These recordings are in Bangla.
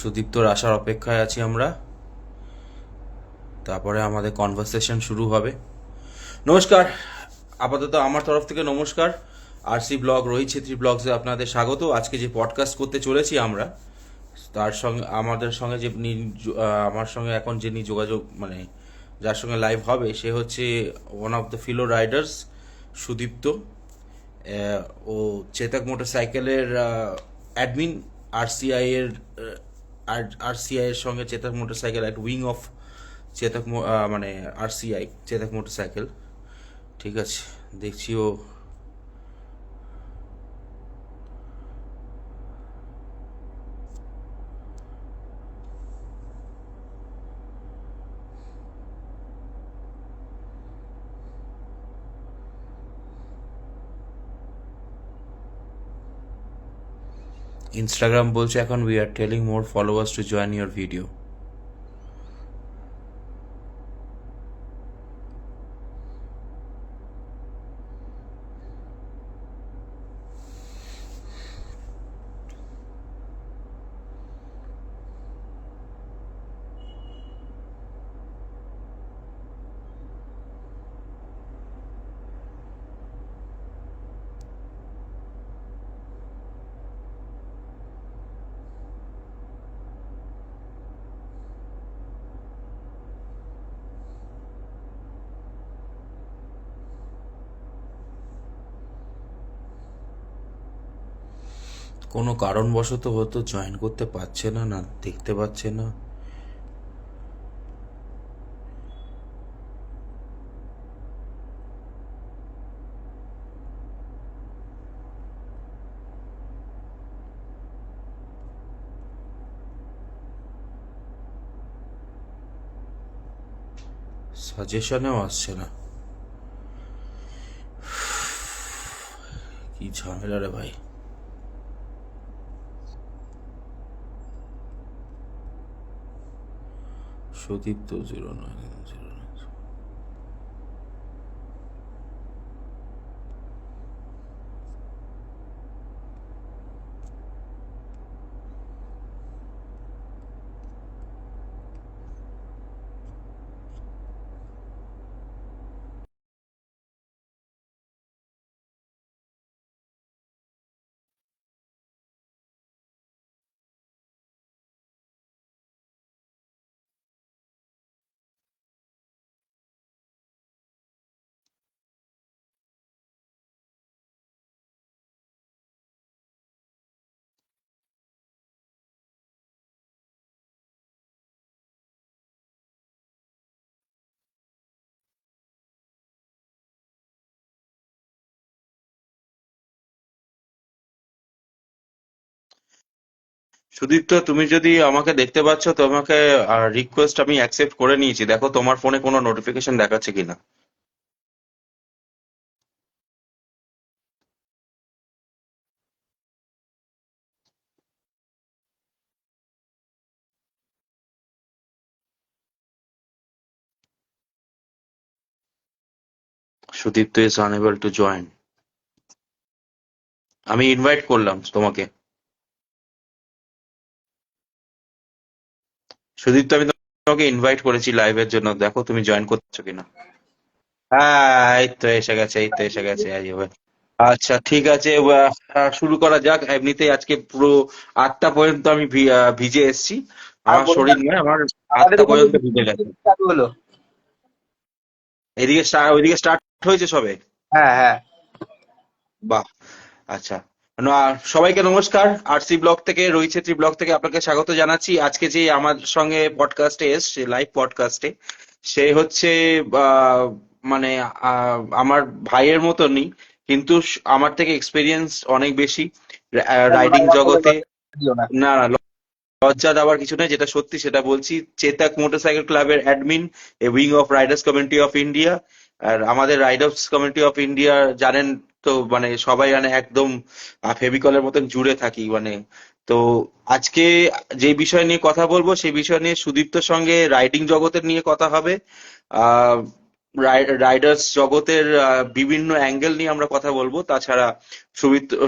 সুদীপ্তর আসার অপেক্ষায় আছি আমরা, তারপরে আমাদের কনভারসেশন শুরু হবে। নমস্কার, আপাতত আমার তরফ থেকে নমস্কার। আরসি ব্লগ, রোহিত ছেত্রী ব্লগসে আপনাদের স্বাগত। আজকে যে পডকাস্ট করতে চলেছি আমরা, তার সঙ্গে আমাদের সঙ্গে আমার সঙ্গে এখন যিনি যোগাযোগ মানে যার সঙ্গে লাইভ হবে, সে হচ্ছে one of the fellow riders, Sudipta. ও চেতক মোটরসাইকেলের অ্যাডমিন, আরসিআই এর আরসিআই এর সঙ্গে চেতক মোটরসাইকেল এক উইং অফ মানে আরসিআই চেতক মোটরসাইকেল। ঠিক আছে, দেখছি ও ইনস্টাগ্রাম বলছে এখন we are telling more followers to join your video. কোনো কারণবশত হয়তো জয়েন করতে পারছে না, না দেখতে পাচ্ছে না। সাজেশনেও আসছে না, কি ঝামেলা রে ভাই। সুদীপ্ত 0909। সুদীপ্ত, তুমি যদি আমাকে দেখতে পাচ্ছ, তোমাকে রিকোয়েস্ট আমি অ্যাকসেপ্ট করে নিয়েছি। দেখো তোমার ফোনে কোনো নোটিফিকেশন দেখাচ্ছে কিনা। Sudipta is unable to join. আমি ইনভাইট করলাম তোমাকে। সুদীপ্ত, আমি তোমাকে ইনভাইট করেছি লাইভের জন্য, দেখো তুমি জয়েন করছো কিনা। হ্যাঁ, এই তো এসে গেছে, এই তো এসে গেছে। আচ্ছা, ঠিক আছে। শুরু করা যাক। এমনিতেই আজকে পুরো 8টা পর্যন্ত আমি ভিজে এসেছি। আর আমার বলো না, শরীর নয়, আমার আমাদের 8টা ওখানে পর্যন্ত ভিজে গেছে। চালু হলো। ওইদিকে স্টার্ট হয়েছে সবে। হ্যাঁ হ্যাঁ। বাহ, আচ্ছা। সবাইকে নমস্কার। আরসি ব্লগ থেকে, রোহিত ছেত্রী ব্লগ থেকে আপনাকে স্বাগত জানাচ্ছি। আজকে যে আমার সঙ্গে পডকাস্টে এসছে, লাইভ পডকাস্টে, সে হচ্ছে আহ, মানে আমার ভাইয়ের মতনই, কিন্তু আমার থেকে এক্সপিরিয়েন্স অনেক বেশি রাইডিং বারবার করে জগতে। দিও না। না না, লজ্জা দেওয়ার কিছু নেই, যেটা সত্যি সেটা বলছি। চেতক মোটরসাইকেল ক্লাবের admin, a wing of riders community of India. আর আমাদের রাইডার্স কমিউনিটি অফ ইন্ডিয়া জানেন তো, মানে সবাই মানে একদম ফেভিকলের মতন জুড়ে থাকি মানে। তো আজকে যে বিষয় নিয়ে কথা বলবো, সেই বিষয় নিয়ে সুদীপ্তর সঙ্গে রাইডিং জগতের নিয়ে কথা হবে। আহ রাইডার্স জগতের বিভিন্ন অ্যাঙ্গেল নিয়ে আমরা কথা বলবো। তাছাড়া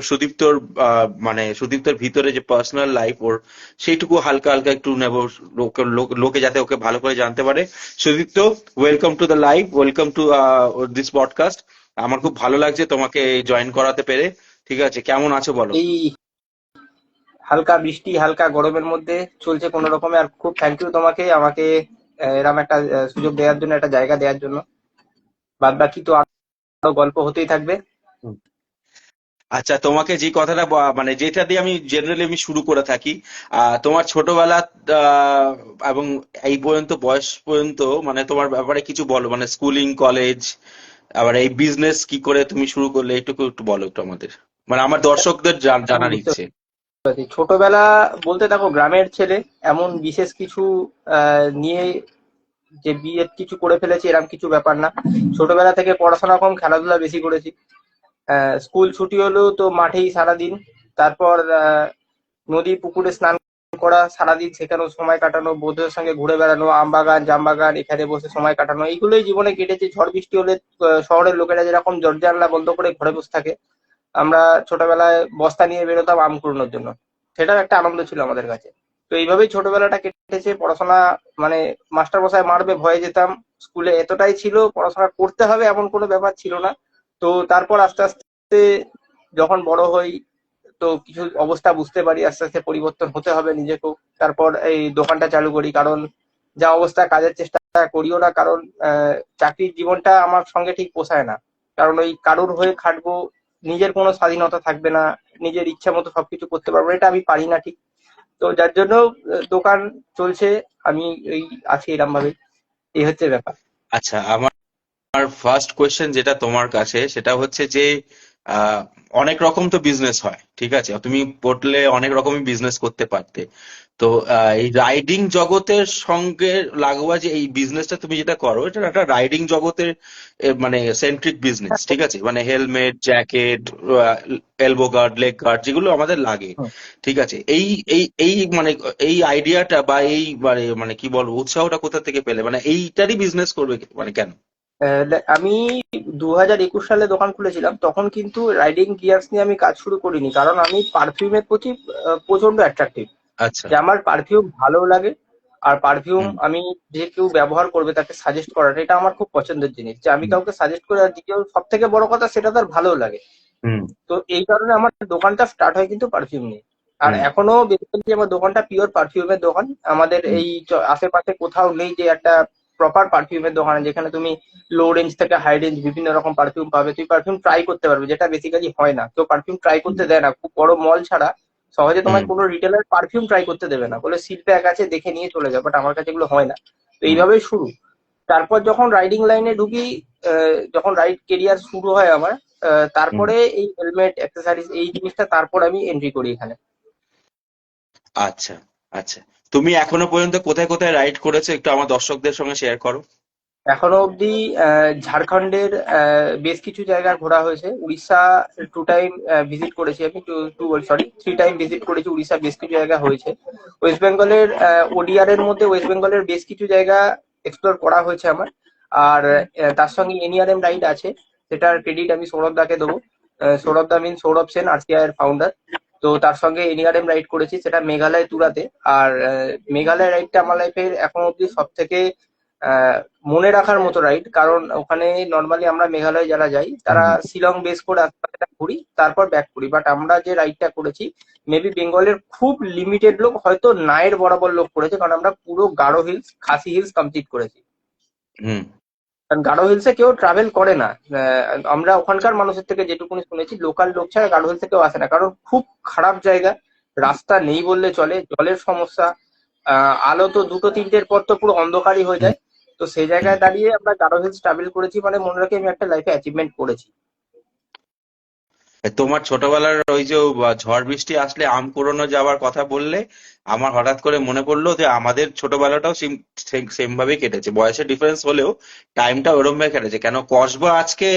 সুদীপ্তর মানে সুদীপ্তর ভিতরে যে পার্সোনাল লাইফ ওর, সেইটুকু হালকা হালকা একটু নেব, লোকে যাতে ওকে ভালো করে জানতে পারে। Sudipta, welcome to the live, welcome to this podcast. আমার খুব ভালো লাগছে তোমাকে জয়েন করাতে পেরে। ঠিক আছে, কেমন আছো বলো? এই হালকা বৃষ্টি হালকা গরমের মধ্যে চলছে কোনো রকমে। আর খুব থ্যাংক ইউ তোমাকে আমাকে এরকম একটা সুযোগ দেওয়ার জন্য, একটা জায়গা দেওয়ার জন্য। বাদ বাকি তো আরো গল্প হতেই থাকবে। আচ্ছা, তোমাকে যে কথাটা মানে যেটা দিয়ে আমি জেনারেলি আমি শুরু করে থাকি, তোমার ছোটবেলা আহ, এবং এই পর্যন্ত বয়স পর্যন্ত, মানে তোমার ব্যাপারে কিছু বলো, মানে স্কুলিং, কলেজ, আবার এই বিজনেস কি করে তুমি শুরু করলে, একটু একটু বলো একটু আমাদের, মানে আমার দর্শকদের আমি জানার বুঝতে ইচ্ছে। পারছি ছোটবেলা বলতে, দেখো গ্রামের ছেলে, এমন বিশেষ কিছু নিয়ে যে বিয়ে কিছু করে ফেলেছি এরকম কিছু ব্যাপার না। ছোটবেলা থেকে পড়াশোনা কম, খেলাধুলা বেশি করেছি। স্কুল ছুটি হলেও তো মাঠেই সারাদিন। তারপর নদী পুকুরে স্নান করা, সারাদিন সেখানেও সময় কাটানো, বন্ধুদের সঙ্গে ঘুরে বেড়ানো, আমবাগান জামবাগান এখানে বসে সময় কাটানো, এইগুলোই জীবনে কেটেছে। ঝড় বৃষ্টি হলে শহরের লোকেরা যেরকম দরজা বন্ধ করে ঘরে বসে থাকে, আমরা ছোটবেলায় বস্তা নিয়ে বেরোতাম আম কুড়োনোর জন্য। সেটাও একটা আনন্দ ছিল আমাদের কাছে। তো এইভাবেই ছোটবেলাটা কেটেছে। পড়াশোনা মানে মাস্টার মশাই মারবে ভয়ে যেতাম স্কুলে, এতটাই ছিল। পড়াশোনা করতে হবে এমন কোনো ব্যাপার ছিল না। তো তারপর আস্তে আস্তে যখন বড় হই, তো কিছু অবস্থা বুঝতে পারি, আস্তে আস্তে পরিবর্তন হতে হবে নিজেকেও। তারপর এই দোকানটা চালু করি, কারণ যা অবস্থা কাজের চেষ্টা করিও না, কারণ চাকরির জীবনটা আমার সঙ্গে ঠিক পোষায় না। কারণ ওই কারোর হয়ে খাটবো, নিজের কোনো স্বাধীনতা থাকবে না, নিজের ইচ্ছা মতো সবকিছু করতে পারবো না, এটা আমি পারি না ঠিক। তো যার জন্য দোকান চলছে, আমি এই আছি এরম ভাবে। এই হচ্ছে ব্যাপার। আচ্ছা, আমার ফার্স্ট কোয়েশ্চেন যেটা তোমার কাছে, সেটা হচ্ছে যে আহ, অনেক রকম তো বিজনেস হয়, ঠিক আছে? তুমি পড়লে অনেক রকমই বিজনেস করতে পারতে। তো এই রাইডিং জগতের সঙ্গে লাগোয়া যে এই বিজনেসটা তুমি যেটা করো, এটা একটা রাইডিং জগতের মানে সেন্ট্রিক বিজনেস, ঠিক আছে? মানে helmet, jacket, elbow guard, leg guard, যেগুলো আমাদের লাগে, হুম। ঠিক আছে? এই এই এই মানে এই আইডিয়াটা বা এই মানে মানে কি বলবো, উৎসাহটা কোথা থেকে পেলে, মানে এইটারই বিজনেস করবে মানে কেন? আমি 2021 সালে দোকান খুলেছিলাম, তখন কিন্তু রাইডিং গিয়ার্স নিয়ে আমি কাজ শুরু করিনি, কারণ আমি পারফিউমের প্রতি প্রচন্ড অ্যাট্রাক্টিভ। আচ্ছা। যে আমার পারফিউম ভালো লাগে, আর পারফিউম হুম। আমি যে কেউ ব্যবহার করবে তাকে সাজেস্ট করাটা, এটা আমার খুব পছন্দের জিনিস। যে আমি হুম। কাউকে সাজেস্ট করে, আর দ্বিতীয় সব থেকে বড় কথা, সেটা তার ভালো লাগে। হুম। তো এই কারণে আমার দোকানটা স্টার্ট হয় কিন্তু পারফিউম নিয়ে। আর হুম। এখনো বেসিক্যালি আমার দোকানটা পিওর পারফিউমের দোকান। আমাদের হুম। এই আশেপাশে কোথাও নেই যে একটা প্রপার পারফিউমের দোকান যেখানে তুমি লো রেঞ্জ থেকে হাই রেঞ্জ বিভিন্ন রকম পারফিউম পাবে, তুই পারফিউম ট্রাই করতে পারবে, যেটা বেসিক্যালি হয় না। কেউ পারফিউম ট্রাই করতে দেয় না, খুব বড় মল ছাড়া সহজে হুম। তোমায় কোনো রিটেলার পারফিউম ট্রাই করতে দেবে না, বলে সিল প্যাক আছে দেখে নিয়ে চলে যাবে। বাট আমার কাছে এগুলো হয় না। তো হুম। এইভাবেই শুরু। তারপর যখন রাইডিং লাইনে ঢুকি, যখন রাইড কেরিয়ার শুরু হয় আমার, হুম। তারপরে এই হেলমেট অ্যাক্সেসরিজ এই জিনিসটা তারপর আমি এন্ট্রি করি এখানে। আচ্ছা। আচ্ছা, তুমি এখনো পর্যন্ত কোথায় কোথায় রাইড করেছো, একটু আমার দর্শকদের সঙ্গে শেয়ার করো। এখনো অবধি ঝাড়খণ্ডের বেশ কিছু জায়গা ঘোরা হয়েছে। উড়িষ্যা 2 টাইম ভিজিট করেছি আমি, সরি 3 টাইম ভিজিট করেছি। উড়িষ্যা বেশ কিছু জায়গা হয়েছে। ওয়েস্ট বেঙ্গলের ওডিআর এর মধ্যে ওয়েস্ট বেঙ্গলের বেশ কিছু জায়গা এক্সপ্লোর করা হয়েছে আমার। আর তার সঙ্গে এনইআরএম রাইড আছে, সেটার ক্রেডিট আমি সৌরভ দাকে দেবো। সৌরভ দা মিন সৌরভ সেন, আরসিআই এর ফাউন্ডার। তো তার সঙ্গে এনইআরএম রাইড করেছি, সেটা মেঘালয় তুরাতে। আর মেঘালয় রাইডটা আমার লাইফের এখন অব্দি সব থেকে আহ, মনে রাখার মতো রাইড। কারণ ওখানে নর্মালি আমরা মেঘালয় যারা যাই তারা হুম। শিলং বেস করে আস্তে ঘুরি, তারপর ব্যাক করি। বাট আমরা যে রাইডটা করেছি, মেবি বেঙ্গলের খুব লিমিটেড লোক, হয়তো নায়ের বরাবর লোক করেছে, কারণ আমরা পুরো গারো হিলস, খাসি হিলস কমপ্লিট করেছি। হুম। কারণ গারো হিলসে কেউ ট্রাভেল করে না। আমরা ওখানকার মানুষের থেকে যেটুকুনি শুনেছি, লোকাল লোক ছাড়া গারো হিলসে কেউ আসে না, কারণ খুব খারাপ জায়গা। রাস্তা নেই বললে চলে, জলের সমস্যা। আলো তো 2-3টের পর তো পুরো অন্ধকারই হয়ে হুম। যায়। তো সেই জায়গায় দাঁড়িয়ে আমরা গারো হিলস ট্রাভেল করেছি, মানে মনে রাখি আমি একটা লাইফে অ্যাচিভমেন্ট করেছি। তোমার ছোটবেলার ওই যে ঝড় বৃষ্টি আসলে আম কুড়োনো যাওয়ার কথা বললে, আমার হঠাৎ করে মনে পড়লো যে আমাদের ছোটবেলাটাও সেম সেম ভাবেই কেটেছে, বয়সের ডিফারেন্স হলেও টাইমটা ওরম ভাবে কেটেছে। কেন, কসবা আজকে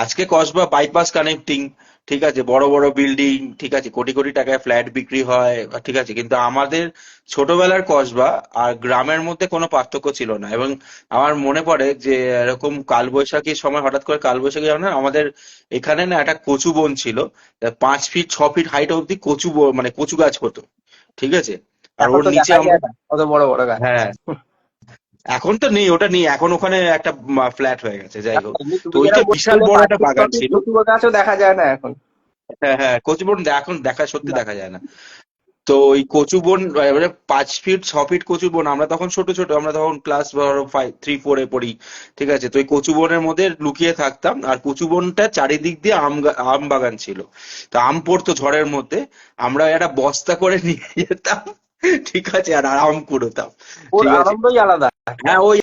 আজকে কসবা বাইপাস কানেক্টিং, ঠিক আছে, বড় বড় বিল্ডিং, ঠিক আছে, কোটি কোটি টাকায় ফ্ল্যাট বিক্রি হয়, ঠিক আছে, কিন্তু আমাদের ছোটবেলার কসবা আর গ্রামের মধ্যে কোনো পার্থক্য ছিল না। এবং আমার মনে পড়ে যে এরকম কালবৈশাখীর সময় হঠাৎ করে কালবৈশাখী যখন হয়, আমাদের এখানে না একটা কচু বন ছিল, 5 ফিট 6 ফিট হাইট অব্দি মানে কচু গাছ হতো, ঠিক আছে। আর এখন ওর তো নিচে দেখাই আমরা, যায় না অত বড় বড় গাছ। হ্যাঁ, এখন তো নেই, ওটা নেই, এখন ওখানে একটা ফ্ল্যাট হয়ে গেছে, যাই হোক। এমনি তো তুমি ওইটা যেটা বিশাল বললে বড় পাঁচ একটা ফুট ছ বাগান ফিট ছিল। কচু গাছও দেখা যায় না এখন। হ্যাঁ হ্যাঁ, কচু বন এখন সত্যি না। দেখা যায় না। তো ওই কচু বন, মানে 5 ফিট 6 ফিট কচু বন, আমরা তখন ছোট ছোট, আমরা তখন ক্লাস 3 4-এ পড়ি, ঠিক আছে। তো ওই কচু বনের মধ্যে লুকিয়ে থাকতাম, আর কচু বনটা চারিদিক দিয়ে আম বাগান ছিল। তো আম পড়তো ঝড়ের মধ্যে, আমরা একটা বস্তা করে নিয়ে যেতাম, ঠিক আছে, আর আম কুড়োতাম, ওর ঠিক আছে। আনন্দই আলাদা একটা। হ্যাঁ, ওই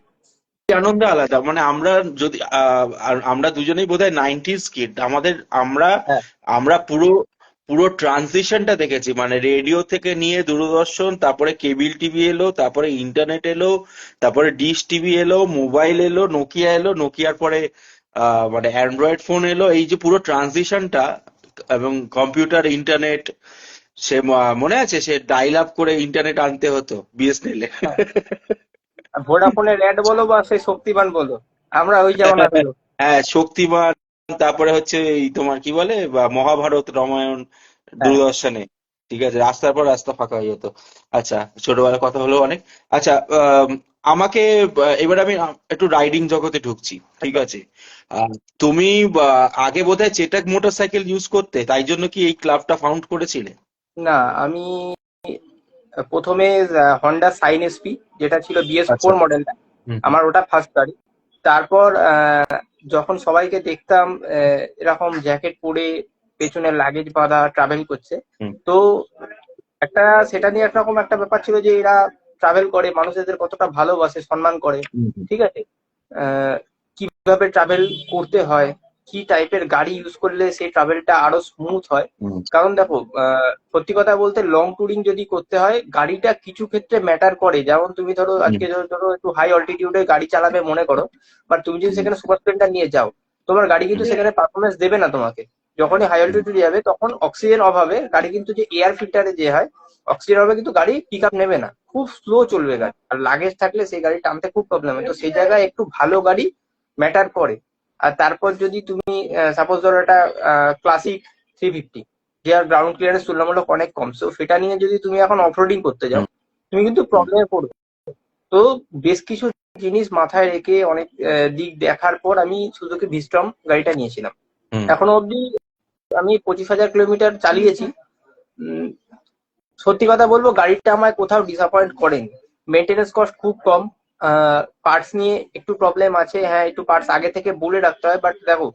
আনন্দ আলাদা, মানে আমরা যদি আর আমরা দুজনেই বোধহয় 90s কিড, আমরা হ্যাঁ। আমরা পুরো পুরো ট্রানজিশনটা দেখেছি, মানে রেডিও থেকে নিয়ে দূরদর্শন, তারপরে কেবিল টিভি এলো, তারপরে ইন্টারনেট এলো, তারপরে ডিশ টিভি এলো, মোবাইল এলো, নোকিয়া এলো, নোকিয়ার পরে মানে অ্যান্ড্রয়েড ফোন এলো, এই যে পুরো ট্রানজিশনটা, এবং কম্পিউটার, ইন্টারনেট, মনে আছে সে ডাইল আপ করে ইন্টারনেট আনতে হতো বিএসএনএল এ। হ্যাঁ, ভোডাফোনের অ্যাড বলো বা সেই শক্তিমান বলো, আমরা ওই জামানার লোক। হ্যাঁ, শক্তিমান, তারপরে হচ্ছে এই তোমার কি বলে, বা মহাভারত রামায়ণ হ্যাঁ। দূরদর্শনে, ঠিক আছে, রাস্তার পর রাস্তা ফাঁকা হয়ে যেত। আচ্ছা, ছোটবেলার কথা হলো অনেক। আচ্ছা, আমাকে এবার আমি একটু রাইডিং জগতে ঢুকছি, ঠিক একদম। আছে। আহ, তুমি আগে বোধহয় চেটাক মোটরসাইকেল ইউজ করতে, তাই জন্য কি এই ক্লাবটা ফাউন্ড করেছিলে? না, আমি প্রথমে হন্ডা সাইন এসপি, যেটা ছিল BS4 আচ্ছা। মডেলটা, হুম আমার ওটা ফার্স্ট গাড়ি। তারপর যখন সবাইকে দেখতাম এরকম জ্যাকেট পরে পেছনে লাগেজ বাঁধা ট্রাভেল করছে, হুম তো একটা সেটা নিয়ে একরকম একটা ব্যাপার ছিল যে এরা ট্রাভেল করে মানুষদের কতটা ভালোবাসে সম্মান করে, হুম হুম ঠিক আছে। আহ, কিভাবে ট্রাভেল করতে হয়, কি টাইপের গাড়ি ইউজ করলে সেই ট্রাভেলটা আরো স্মুথ হয়। হুম কারণ দেখো, সত্যি কথা বলতে লং ট্যুরিং যদি করতে হয় গাড়িটা কিছু ক্ষেত্রে ম্যাটার করে। যেমন তুমি ধরো হুম আজকে ধরো একটু হাই অল্টিটিউডে গাড়ি চালাবে মনে করো, বাট তুমি যদি হুম সেখানে সুপার স্প্লেন্ডার নিয়ে যাও, তোমার গাড়ি কিন্তু হুম সেখানে পারফরমেন্স দেবে না তোমাকে। যখনই হাই হুম অল্টিটিউডে যাবে তখন অক্সিজেন অভাবে গাড়ি কিন্তু, যে এয়ার ফিল্টারে যে হয়, অক্সিজেন অভাবে কিন্তু গাড়ি পিক আপ নেবে না, খুব স্লো চলবে গাড়ি, আর লাগেজ থাকলে সেই গাড়ি টানতে খুব প্রবলেম হয়। তো সেই জায়গায় একটু ভালো গাড়ি ম্যাটার করে। আর তারপর যদি তুমি সাপোজ ধরো একটা ক্লাসিক 350, যার গ্রাউন্ড ক্লিয়ারেন্স তুলনামূলক অনেক কম, তো সেটা নিয়ে যদি তুমি এখন অফরোডিং করতে যাও, হুম তুমি কিন্তু হুম প্রবলেমে পড়বে। তো বেশ কিছু জিনিস মাথায় রেখে অনেক দিক দেখার পর আমি সুজুকি ভিস্টম গাড়িটা নিয়েছিলাম। হুম এখনো অবধি আমি 25,000 কিলোমিটার চালিয়েছি। উম, সত্যি কথা বলবো গাড়িটা আমায় কোথাও ডিসঅ্যাপয়েন্ট করেনি। মেনটেনেন্স কস্ট খুব কম। পার্টস নিয়ে একটু প্রবলেম আছে, হ্যাঁ, একটু পার্টস আগে থেকে বলে রাখতে হয়, বাট দেখো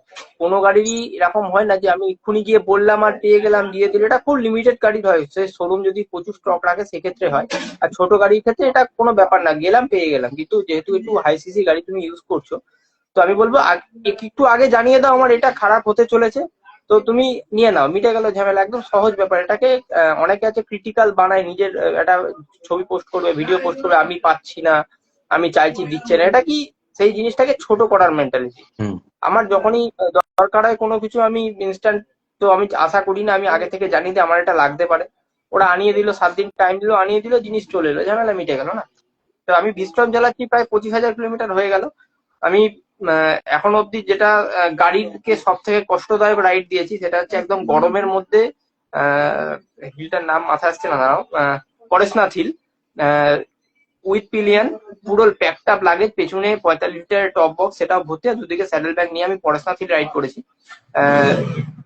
কোনো গাড়িরই এরকম হয় না যে আমি এক্ষুনি গিয়ে বললাম আর পেয়ে গেলাম দিয়ে দিল। এটা খুব লিমিটেড গাড়ির হয়, সে শোরুম যদি প্রচুর স্টক রাখে সেক্ষেত্রে হয়। আর ছোট গাড়ির ক্ষেত্রে এটা কোনো ব্যাপার না, গেলাম পেয়ে গেলাম। কিন্তু যেহেতু একটু হাই সিসি গাড়ি তুমি ইউজ করছো, তো আমি বলবো একটু আগে জানিয়ে দাও আমার এটা খারাপ হতে চলেছে, তো তুমি নিয়ে নাও, মিটে গেল ঝামেলা, একদম সহজ ব্যাপার। এটাকে অনেকে আছে ক্রিটিক্যাল বানায়, নিজের একটা ছবি পোস্ট করবে, ভিডিও পোস্ট করবে, আমি পাচ্ছি না, আমি চাইছি দিচ্ছে না, এটা কি সেই জিনিসটাকে ছোট করার মেন্টালিটি। হুম আমার যখনই দরকার হয় কোনো কিছু আমি ইনস্ট্যান্ট, তো আমি আশা করি না, আমি আগে থেকে জানি যে আমার এটা লাগতে পারে, ওরা আনিয়ে দিল, 7 দিন টাইম দিল, আনিয়ে দিল, জিনিস চলে এলো, ঝামেলা মিটে গেল না। তো আমি বিস্ট্রম চালাচ্ছি প্রায় 25,000 কিলোমিটার হয়ে গেল। আমি এখন অব্দি যেটা গাড়িকে সব থেকে কষ্টদায়ক রাইড দিয়েছি সেটা হচ্ছে একদম গরমের মধ্যে, হিলটার নাম মাথায় আসছে না, দাঁড়াও, পরেশনাথ হিল, উইথ পিলিয়ন, পুরো প্যাকড আপ লাগেজ, পেছনে 45 লিটার টপ বক্স সেটাও ভর্তি, আর দুদিকে স্যাডেল ব্যাগ নিয়ে আমি পরেশনাথ হিল রাইড করেছি। আহ,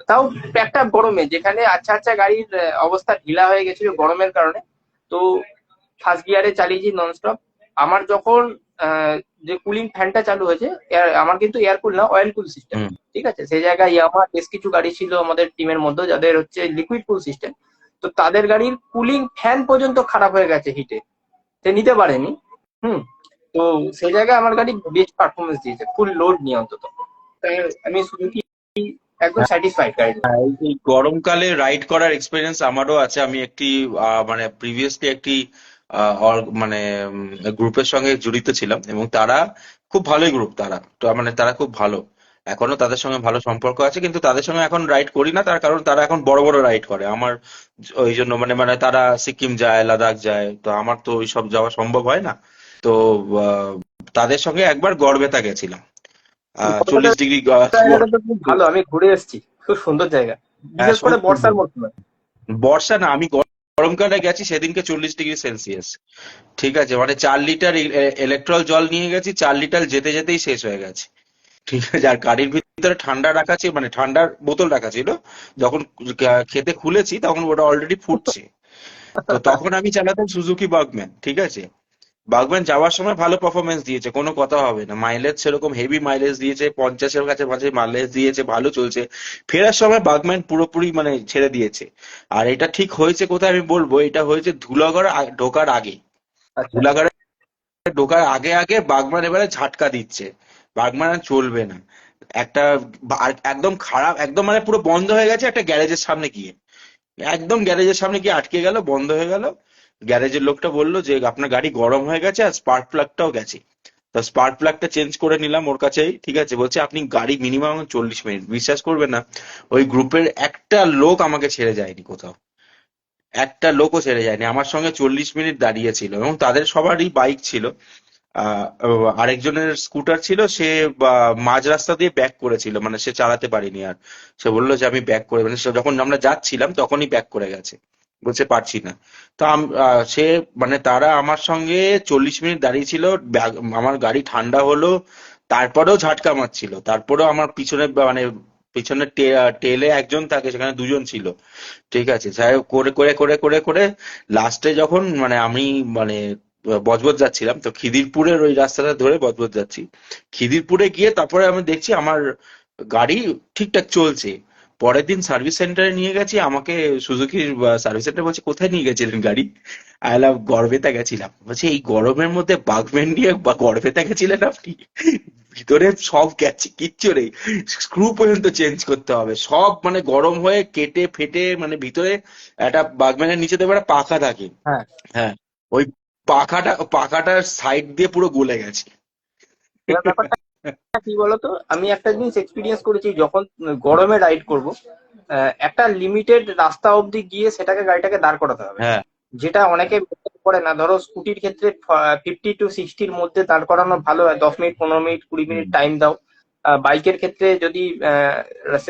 তাও প্যাকড আপ গরমে, যেখানে আচ্ছা আচ্ছা গাড়ির অবস্থা ঢিলা হয়ে গেছিল গরমের কারণে। তো ফার্স্ট গিয়ারে চালিয়েছি ননস্টপ। আমার যখন আহ, যে কুলিং ফ্যানটা চালু হয়েছে, আমার কিন্তু এয়ার কুল না, অয়েল কুল সিস্টেম, হুম ঠিক আছে। সেই জায়গায় ইয়ামাহা বেশ কিছু গাড়ি ছিল আমাদের টিমের মধ্যে যাদের হচ্ছে লিকুইড কুল সিস্টেম, তো তাদের গাড়ির কুলিং ফ্যান পর্যন্ত খারাপ হয়ে গেছে হিটে, সে নিতে পারেনি। হুম। তো সেই জায়গায় আমার গাড়ি বেস্ট পারফরমেন্স দিয়েছে ফুল লোড নিয়ে অন্তত। তাই আমি সুজুকি একদম স্যাটিসফাইড গাড়ি নিয়ে। হ্যাঁ, এই গরমকালে রাইড করার এক্সপিরিয়েন্স আমারও আছে। আমি একটি মানে প্রিভিয়াসলি একটি মানে গ্রুপের সঙ্গে জড়িত ছিলাম, এবং তারা খুব ভালোই গ্রুপ, তারা তো মানে তারা খুব ভালো। এখনো তাদের সঙ্গে ভালো সম্পর্ক আছে, কিন্তু তাদের সঙ্গে এখন রাইড করি না, তার কারণ তারা এখন বড় বড় রাইড করে। আমার ওই জন্য মানে মানে তারা সিকিম যায়, লাদাখ যায়, তো আমার তো ওই সব যাওয়া সম্ভব হয় না। তো আহ, তাদের সঙ্গে একবার গড়বেতা গেছিলাম, কলকাতার 40 ডিগ্রি। জায়গাটা তো খুব ভালো, আমি ঘুরে এসেছি, খুব সুন্দর জায়গা, হ্যাঁ, বিশেষ করে সত্যি বর্ষার মরশুমে। বর্ষা না, আমি গরমকালে গেছি সেদিনকে 40 ডিগ্রি সেলসিয়াস। ঠিক আছে, মানে 4 লিটার ইলেকট্রল জল নিয়ে গেছি, 4 লিটার যেতে যেতেই শেষ হয়ে গেছে। ঠিক আছে, আর গাড়ির ভিতরে ঠান্ডা রাখা ছিল, মানে ঠান্ডার বোতল রাখা ছিল। যখন খেতে খুলেছি তখন ওটা অলরেডি ফুটছে। তো তখন আমি চালাতাম সুজুকি বাগম্যান। ঠিক আছে, বাগম্যান যাওয়ার সময় ভালো পারফরমেন্স দিয়েছে, কোনো কথা হবে না, মাইলেজ সেরকম হেভি মাইলেজ দিয়েছে, 50-এর কাছে মাঝে মাইলেজ দিয়েছে, ভালো চলছে। ফেরার সময় বাগম্যান পুরোপুরি মানে ছেড়ে দিয়েছে। আর এটা ঠিক হয়েছে কোথায় আমি বলবো, এটা হয়েছে ধুলাগড় ঢোকার আগে। আচ্ছা। ধুলাগড়ে ঢোকার আগে আগে বাগমান এবারে ঝাটকা দিচ্ছে, বাগমান আর চলবে না। একটা আর একদম খারাপ, একদম মানে পুরো বন্ধ হয়ে গেছে একটা গ্যারেজের সামনে গিয়ে, একদম গ্যারেজের সামনে গিয়ে আটকে গেল, বন্ধ হয়ে গেল। গ্যারেজের লোকটা বললো যে আপনার গাড়ি গরম হয়ে গেছে আর স্পার্ক প্লাগটাও গেছে। তো স্পার্ক প্লাগটা চেঞ্জ করে নিলাম ওর কাছেই। ঠিক আছে, বলছে আপনি গাড়ি মিনিমাম 40 মিনিট, বিশ্বাস করবে না, ওই গ্রুপের একটা লোক আমাকে ছেড়ে যায়নি কোথাও, একটা লোকও ছেড়ে যায়নি, আমার সঙ্গে 40 মিনিট দাঁড়িয়ে ছিল, এবং তাদের সবারই বাইক ছিল। আহ, আরেকজনের স্কুটার ছিল, সে মাঝ রাস্তা দিয়ে ব্যাক করেছিল, মানে সে চালাতে পারেনি আর। সে বললো যে আমি ব্যাক করে, মানে যখন আমরা যাচ্ছিলাম তখনই ব্যাক করে গেছে, বলছে পারছি না। তো সে মানে তারা আমার সঙ্গে 40 মিনিট দাঁড়িয়ে ছিল। আমার গাড়ি ঠান্ডা হলো, তারপরেও ঝাটকা মারছিল, তারপরেও আমার পিছনে মানে পিছনে টেলে একজন থাকে, সেখানে দুজন ছিল। ঠিক আছে, যাই হোক করে করে করে করে করে লাস্টে যখন মানে আমি মানে বজবজ যাচ্ছিলাম, তো খিদিরপুরের ওই রাস্তাটা ধরে বজবজ যাচ্ছি। খিদিরপুরে গিয়ে তারপরে আমি দেখছি আমার গাড়ি ঠিকঠাক চলছে। পরের দিন সার্ভিস সেন্টারে নিয়ে গেছি, আমাকে সুজুকির সার্ভিস সেন্টার বলছে কোথায় নিয়ে গেছিলেন গাড়ি? আইলাম গড়বেতা গেছিলাম। বলছে এই গরমের মধ্যে বাগম্যান নিয়ে বা গড়বেতা গেছিলেন আপনি? ভিতরে সব গেছে, কিচ্ছু নেই, স্ক্রু পর্যন্ত চেঞ্জ করতে হবে, সব মানে গরম হয়ে কেটে ফেটে, মানে ভিতরে একটা বাগম্যানের নিচে তো একটা পাখা থাকে। হ্যাঁ, হ্যাঁ, ওই পাখাটার সাইড দিয়ে পুরো গলে গেছে। এবার ব্যাপারটা কি বলতো, আমি একটা জিনিস এক্সপিরিয়েন্স করেছি, যখন গরমে রাইড করব, একটা লিমিটেড রাস্তা অবধি গিয়ে সেটাকে গাড়িটাকে দাঁড় করাতে হবে, হ্যাঁ, যেটা অনেকে করে না। ধরো স্কুটির ক্ষেত্রে 50 to 60-র মধ্যে দাঁড় করানো ভালো হয়, 10 মিনিট, 15 মিনিট, 20 মিনিট হুম, টাইম দাও। বাইকের ক্ষেত্রে যদি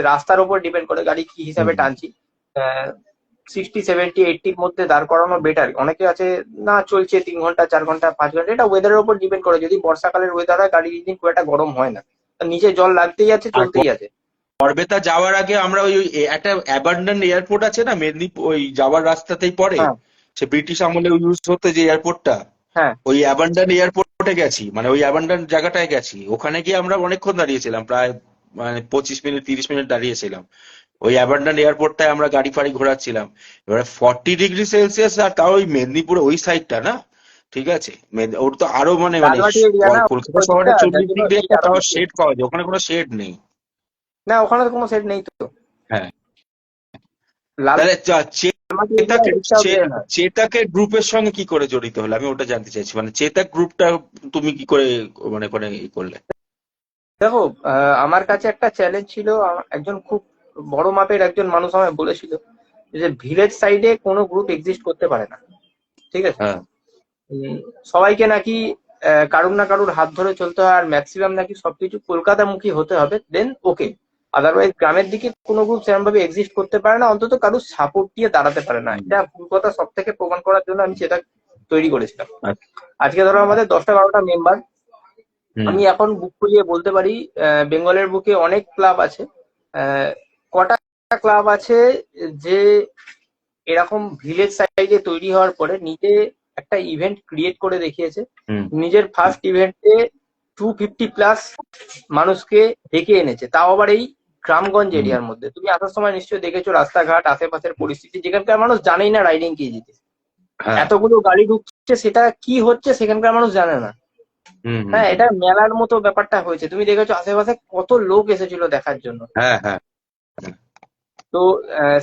রাস্তার উপর ডিপেন্ড করে গাড়ি কি হিসাবে হুম, টানছি, 60, 70, 80-র মধ্যে দাঁড় করানো বেটার। অনেকে আছে না চলছে 3 ঘন্টা, 4 ঘন্টা, 5 ঘন্টা, এটা ওয়েদারের উপর ডিপেন্ড করে। যদি বর্ষাকালের ওয়েদার হয়, গাড়ির ইঞ্জিন খুব একটা গরম হয় না, নিচে জল লাগতেই আছে, আর চলতেই আছে। গড়বেতা যাওয়ার আগে আমরা ওই ওই একটা অ্যাবান্ডন এয়ারপোর্ট আছে না মেদিনীপুর, ওই যাওয়ার রাস্তাতেই পড়ে, হ্যাঁ, সে ব্রিটিশ আমলে ইউজ হতো যে এয়ারপোর্টটা, হ্যাঁ, ওই অ্যাবান্ডন এয়ারপোর্টে গেছি, মানে ওই অ্যাবান্ডন জায়গাটায় গেছি, ওখানে গিয়ে আমরা অনেকক্ষণ দাঁড়িয়েছিলাম, প্রায় মানে 25 মিনিট 30 মিনিট দাঁড়িয়েছিলাম। ওই অ্যাবান্ডন এয়ারপোর্টটায় আমরা গাড়ি ফাড়ি ঘোরাচ্ছিলাম। এবারে 40 ডিগ্রি সেলসিয়াস, আর তাও ওই মেদিনীপুরে ওই সাইডটা না। ঠিক আছে, ওর তো আরো মানে মানে লালমাটি এরিয়া না কলকাতা শহরে ওইদিকটা, যার 40 জন্য ডিগ্রি এই একটা আরো তাও বেশি। শেড পাওয়া যায়, ওখানে কোনো শেড নেই। না, ওখানে তো কোনো সেট নেই তো। হ্যাঁ, তাহলে লালমাটি এরিয়া চেতাকে এদিকটাও বের হয়। চেতাকে গ্রুপের সঙ্গে কি করে জড়িত হলে, আমি ওটা জানতে চাইছি, মানে চেতাক গ্রুপটা তুমি কি করে মানে করে ই করলে? দেখো, আমার কাছে একটা চ্যালেঞ্জ ছিল। একজন খুব বড় মাপের একজন মানুষ আমায় বলেছিল যে ভিলেজ সাইডে কোনো গ্রুপ এক্সিস্ট করতে পারে না। ঠিক আছে। হ্যাঁ, সবাইকে নাকি কারুর না কারুর হাত ধরে চলতে হয়, আর ম্যাক্সিমাম নাকি সবকিছু কলকাতামুখী হতে হবে, দেন ওকে। আদারওয়াইজ গ্রামের দিকে কোনো গ্রুপ সেরকম ভাবে এক্সিস্ট করতে পারে না, অন্তত কারুর সাপোর্ট দিয়ে দাঁড়াতে পারে না। হুম, এটা ভুল কথা, সব থেকে প্রমাণ করার জন্য আমি সেটা তৈরি করেছিলাম। আচ্ছা, আজকে ধরো আমাদের 10টা 12টা মেম্বার, হুম, আমি এখন বুক খুলিয়ে বলতে পারি বেঙ্গলের বুকে অনেক ক্লাব আছে। আহ, কটা ক্লাব আছে যে এরকম ভিলেজ সাইডে তৈরি হওয়ার পরে নিজে একটা ইভেন্ট ক্রিয়েট করে দেখিয়েছে। হুম, নিজের ফার্স্ট ইভেন্টে 250+ মানুষকে ডেকে এনেছে, তাও আবার এই গ্রামগঞ্জ হুম, এরিয়ার মধ্যে। তুমি আসার সময় নিশ্চয়ই দেখেছো রাস্তাঘাট, আশেপাশের পরিস্থিতি, যেখানকার মানুষ জানেই না রাইডিং কি জিনিস। হ্যাঁ, এতগুলো গাড়ি ঢুকছে, সেটা কি হচ্ছে সেখানকার মানুষ জানে না। হুম, হুম, হ্যাঁ, হুম, এটা মেলার মতো ব্যাপারটা হয়েছে, তুমি দেখেছো আশেপাশে কত লোক এসেছিল দেখার জন্য। হ্যাঁ, হ্যাঁ, তো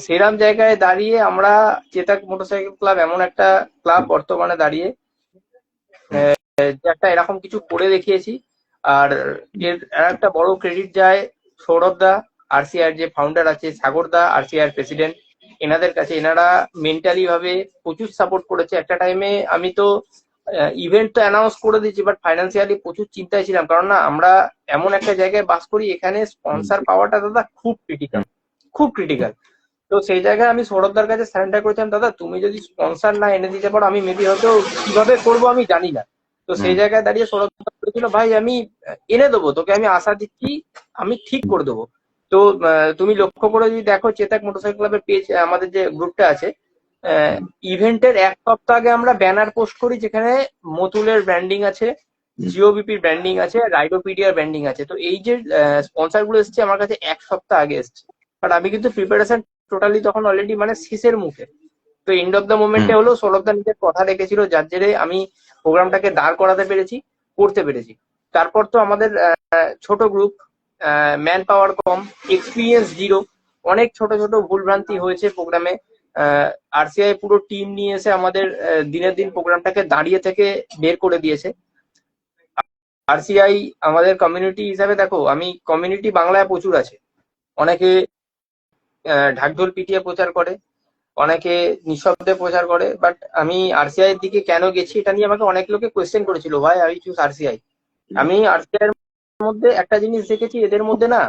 সেরাম জায়গায় দাঁড়িয়ে আমরা, চেতাক মোটরসাইকেল ক্লাব এমন একটা ক্লাব বর্তমানে দাঁড়িয়ে হুম, যে একটা এরকম কিছু করে দেখিয়েছি। আর এর আর একটা বড় ক্রেডিট যায় সৌরভ দা আরসিআর যে ফাউন্ডার আছে, সাগর দা আরসিআর প্রেসিডেন্ট, এনাদের কাছে এনারা মেন্টালি ভাবে প্রচুর সাপোর্ট করেছে। একটা টাইমে আমি তো ইভেন্ট তো অ্যানাউন্স করে দিয়েছি, বাট ফাইন্যান্সিয়ালি প্রচুর চিন্তায় ছিলাম, কারণ না আমরা এমন একটা জায়গায় বাস করি, এখানে স্পন্সর পাওয়াটা দাদা খুব ক্রিটিক্যাল, খুব ক্রিটিক্যাল। তো সেই জায়গায় আমি সৌরভদার কাছে সারেন্ডার করেছিলাম, দাদা তুমি যদি স্পন্সর না এনে দিতে পারো আমি মেবি হয়তো কিভাবে করবো আমি জানি না। তো সেই জায়গায় দাঁড়িয়ে সৌরভ বলেছিল, ভাই আমি এনে দেবো তোকে, আমি আশা দিচ্ছি আমি ঠিক করে দেবো। তো তুমি লক্ষ্য করে যদি দেখো চেতাক মোটরসাইকেল ক্লাবের পেজ, আমাদের যে গ্রুপটা আছে, ইভেন্টের এক সপ্তাহ আগে আমরা ব্যানার পোস্ট করি যেখানে মতুলের ব্র্যান্ডিং আছে, জিওবিপির ব্র্যান্ডিং আছে, রাইডোপিডিয়ার ব্র্যান্ডিং আছে। তো এই যে স্পন্সর গুলো এসছে আমার কাছে এক সপ্তাহ আগে এসছে, বাট আমি কিন্তু প্রিপারেশন টোটালি তখন অলরেডি মানে শেষের মুখে। তো এন্ড অফ দ্য মোমেন্টে হলো সৌরভদা নিজের কথা রেখেছিল, যার জেরে আমি প্রোগ্রামটাকে দাঁড় করাতে পেরেছি, করতে পেরেছি। তারপর তো আমাদের ছোট গ্রুপ, ম্যান পাওয়ার কম, এক্সপিরিয়েন্স জিরো, অনেক ছোট ছোট ভুলভ্রান্তি হয়েছে প্রোগ্রামে। আরসিআই পুরো টিম নিয়ে এসে আমাদের দিনের দিন প্রোগ্রামটাকে দাঁড়িয়ে থেকে বের করে দিয়েছে। আরসিআই আমাদের কমিউনিটি হিসাবে দেখো, আমি কমিউনিটি বাংলায় প্রচুর আছে, অনেকে ঢাকঢোল পিটিয়ে প্রচার করে, অনেকে নিঃশব্দে প্রচার করে, বাট আমি আরসিআই এর দিকে কেন গেছি এটা নিয়ে আমাকে অনেক লোকে কোয়েশ্চেন করেছিল, ভাই আই চুজ আরসিআই। আমি আরসিআই এর মধ্যে একটা জিনিস দেখেছি, এদের মধ্যে না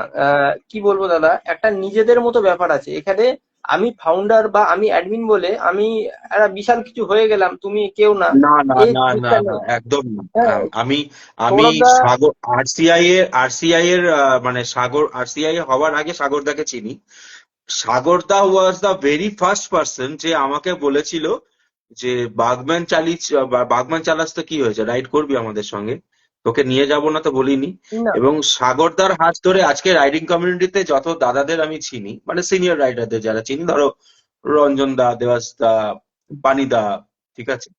কি বলবো দাদা, একটা নিজেদের মতো ব্যাপার আছে এখানে। আমি ফাউন্ডার বা আমি অ্যাডমিন বলে আমি একটা বিশাল কিছু হয়ে গেলাম, তুমি কেউ না, না না এই না না জিনিসটা না নেই। একদম না। হ্যাঁ, আমি আমি সৌরভদা, সাগর আরসিআই এর মানে সাগর আরসিআই হওয়ার আগে সাগরদাকে চিনি। Sagarda was the very first person যে আমাকে বলেছিল যে বাগম্যান চালাস তো কি হয়েছে, রাইড করবি আমাদের সঙ্গে, তোকে নিয়ে যাব না তো বলিনি। না এবং সাগরদার হাত ধরে আজকে রাইডিং কমিউনিটিতে যত দাদাদের আমি চিনি, মানে সিনিয়র রাইডারদের যারা চিনি, ধরো রঞ্জন দা, দেবাস দা, পানি দা, ঠিক আছে,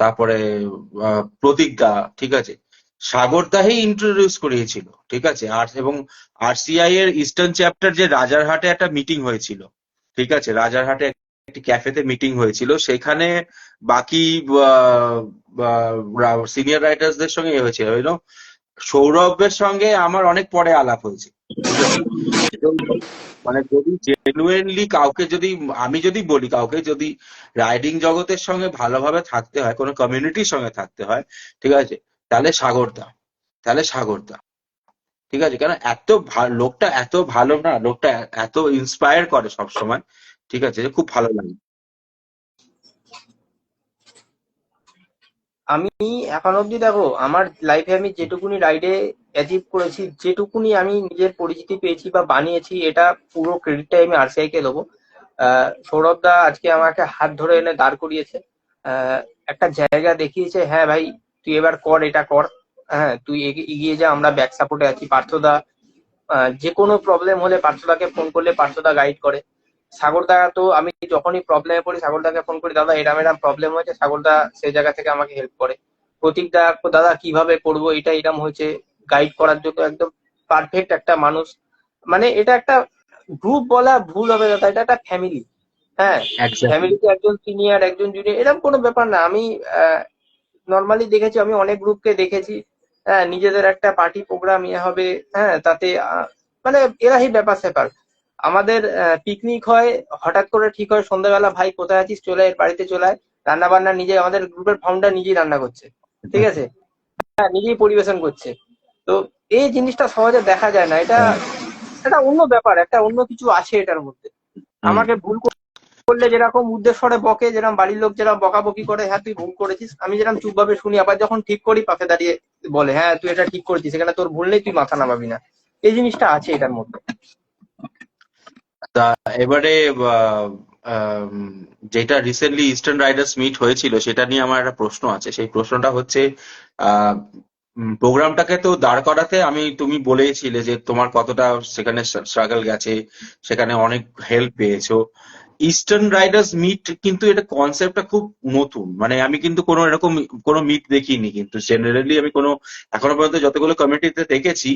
তারপরে প্রতীক দা, ঠিক আছে, সাগর দাহি ইন্ট্রোডিউস করিয়েছিল, ঠিক আছে। আর এবং আরসিআই এর ইস্টার্ন চ্যাপ্টার যে রাজারহাটে একটা মিটিং হয়েছিল, ঠিক আছে, রাজারহাটে একটি ক্যাফেতে মিটিং হয়েছিল, সেখানে বাকি সিনিয়র রাইটার্সদের সঙ্গে হয়েছিল, সৌরভের সঙ্গে আমার অনেক পরে আলাপ হয়েছে, ঠিক আছে। এবং মানে যদি জেনুইনলি কাউকে যদি আমি যদি বলি, কাউকে যদি রাইডিং জগতের সঙ্গে ভালোভাবে থাকতে হয়, কোনো কমিউনিটির সঙ্গে থাকতে হয়, ঠিক আছে, তাহলে সাগরদা, ঠিক আছে। কেন এত লোকটা এত ভালো না, লোকটা এত ইন্সপায়ার করে সব সময়, ঠিক আছে, যে খুব ভালো লাগে। আমি এখন অব্দি দেখো আমার লাইফে আমি যেটুকুনি রাইডে অ্যাচিভ করেছি, যেটুকুনি আমি নিজের পরিচিতি পেয়েছি বা বানিয়েছি, এটা পুরো ক্রেডিটটাই আমি আরসিআই কে দেবো। সৌরভ দা আজকে আমাকে হাত ধরে এনে দাঁড় করিয়েছে, একটা জায়গা দেখিয়েছে, হ্যাঁ ভাই তুই এবার কর, এটা কর, হ্যাঁ তুই এগিয়ে যা, আমরা ব্যাক সাপোর্টে আছি। পার্থদা যে কোনো প্রবলেম হলে পার্থদাকে ফোন করলে পার্থদা গাইড করে। সাগরদা তো আমি যখনই প্রবলেমে পড়ি সাগরদাকে ফোন করি, দাদা এরম এরম প্রবলেম হয়েছে, সাগরদা সেই জায়গা থেকে আমাকে হেল্প করে। প্রতীক দা, দাদা কিভাবে করবো, এটা এরম হয়েছে, গাইড করার জন্য একদম পারফেক্ট একটা মানুষ। মানে এটা একটা গ্রুপ বলা ভুল হবে দাদা, এটা একটা ফ্যামিলি। হ্যাঁ, এক্স্যাক্টলি। ফ্যামিলিতে একজন সিনিয়র একজন জুনিয়র এরকম কোনো ব্যাপার না। আমি নর্মালি দেখেছি, আমি অনেক গ্রুপকে দেখেছি, হ্যাঁ নিজেদের একটা পার্টি প্রোগ্রাম হবে, হ্যাঁ তাতে মানে এরাই ব্যাপার স্যাপার। আমাদের পিকনিক হয়, হঠাৎ করে ঠিক হয় সন্ধ্যাবেলা, ভাই কোথায় আছিস, চলে আয়, বাড়িতে চলে আয়। রান্না বান্না নিজে, আমাদের গ্রুপের ফাউন্ডার নিজেই রান্না করছে, ঠিক আছে, হ্যাঁ নিজেই পরিবেশন করছে। তো এই জিনিসটা সহজে দেখা যায় না, এটা একটা অন্য ব্যাপার, একটা অন্য কিছু আছে এটার মধ্যে। আমাকে ভুল করলে যেরকম উদ্দেশ্যরে বকে, যেরকম বাড়ির লোক যেরকম বকাবকি করে, হ্যাঁ তুই ভুল করেছিস, আমি যেরকম চুপভাবে শুনি, আবার যখন ঠিক করি পাশে দাঁড়িয়ে বলে, হ্যাঁ তুই এটা ঠিক করেছিস, এখানে তোর ভুল নেই, তুই মাথা নামাবি না। এই জিনিসটা আছে এটার মধ্যে। তা এবারে আহ, আম, যেটা রিসেন্টলি ইস্টার্ন রাইডার্স মিট হয়েছিল সেটা নিয়ে আমার একটা প্রশ্ন আছে। সেই প্রশ্নটা হচ্ছে, প্রোগ্রামটাকে তো দাঁড় করাতে তুমি বলেইছিলে যে তোমার কতটা সেখানে স্ট্রাগল গেছে, সেখানে অনেক হেল্প পেয়েছো। ইস্টার্ন রাইডার্স মিট কিন্তু এটা কনসেপ্টটা খুব নতুন, মানে আমি কিন্তু কোনো এরকম কোনো মিট দেখিনি, কিন্তু জেনারেলি আমি কোনো এখনো পর্যন্ত যতগুলো কমিউনিটিতে দেখেছি,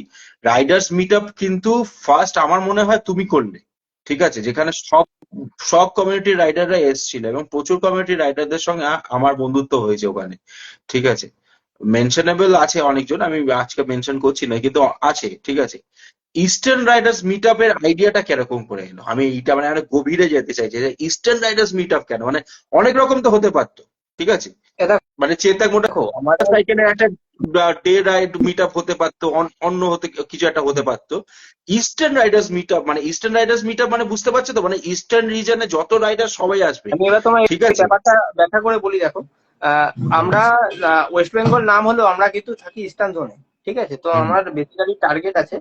রাইডার্স মিট আপ কিন্তু ফার্স্ট আমার মনে হয় তুমি করলে, ঠিক আছে, যেখানে সব সব কমিউনিটি রাইডাররা এসেছিল এবং প্রচুর কমিউনিটি রাইডারদের সঙ্গে আমার বন্ধুত্ব হয়েছে ওখানে, ঠিক আছে। মেনশনেবল আছে অনেকজন, আমি আজকে মেনশন করছি না, কিন্তু আছে, ঠিক আছে। ইস্টার্ন রাইডার্স মিট আপের আইডিয়াটা কিরকম করে এলো? আমি এইটা মানে অনেক গভীরে যেতে চাইছি যে ইস্টার্ন রাইডার্স মিট আপ কেন, মানে অনেক রকম তো হতে পারতো, ঠিক আছে, এটা মানে চেতক মোটর দেখো আমাদের সাইকেলের একটা ডে রাইড মিট আপ হতে পারতো, অন্য হতে কিছু একটা হতে পারতো। ইস্টার্ন রাইডার্স মিট আপ মানে ইস্টার্ন রাইডার্স মিট আপ মানে বুঝতে পারছো তো, মানে ইস্টার্ন রিজনে যত রাইডার সবাই আসবে, আমি এবার তোমার ঠিক এই আছে। ব্যাপারটা ব্যাখ্যা করে বলি। দেখো আমরা ওয়েস্ট বেঙ্গল নাম হলো, আমরা কিন্তু থাকি ইস্টার্ন জোনে। ঠিক আছে, তো হুম আমার বেসিক্যালি টার্গেট আছে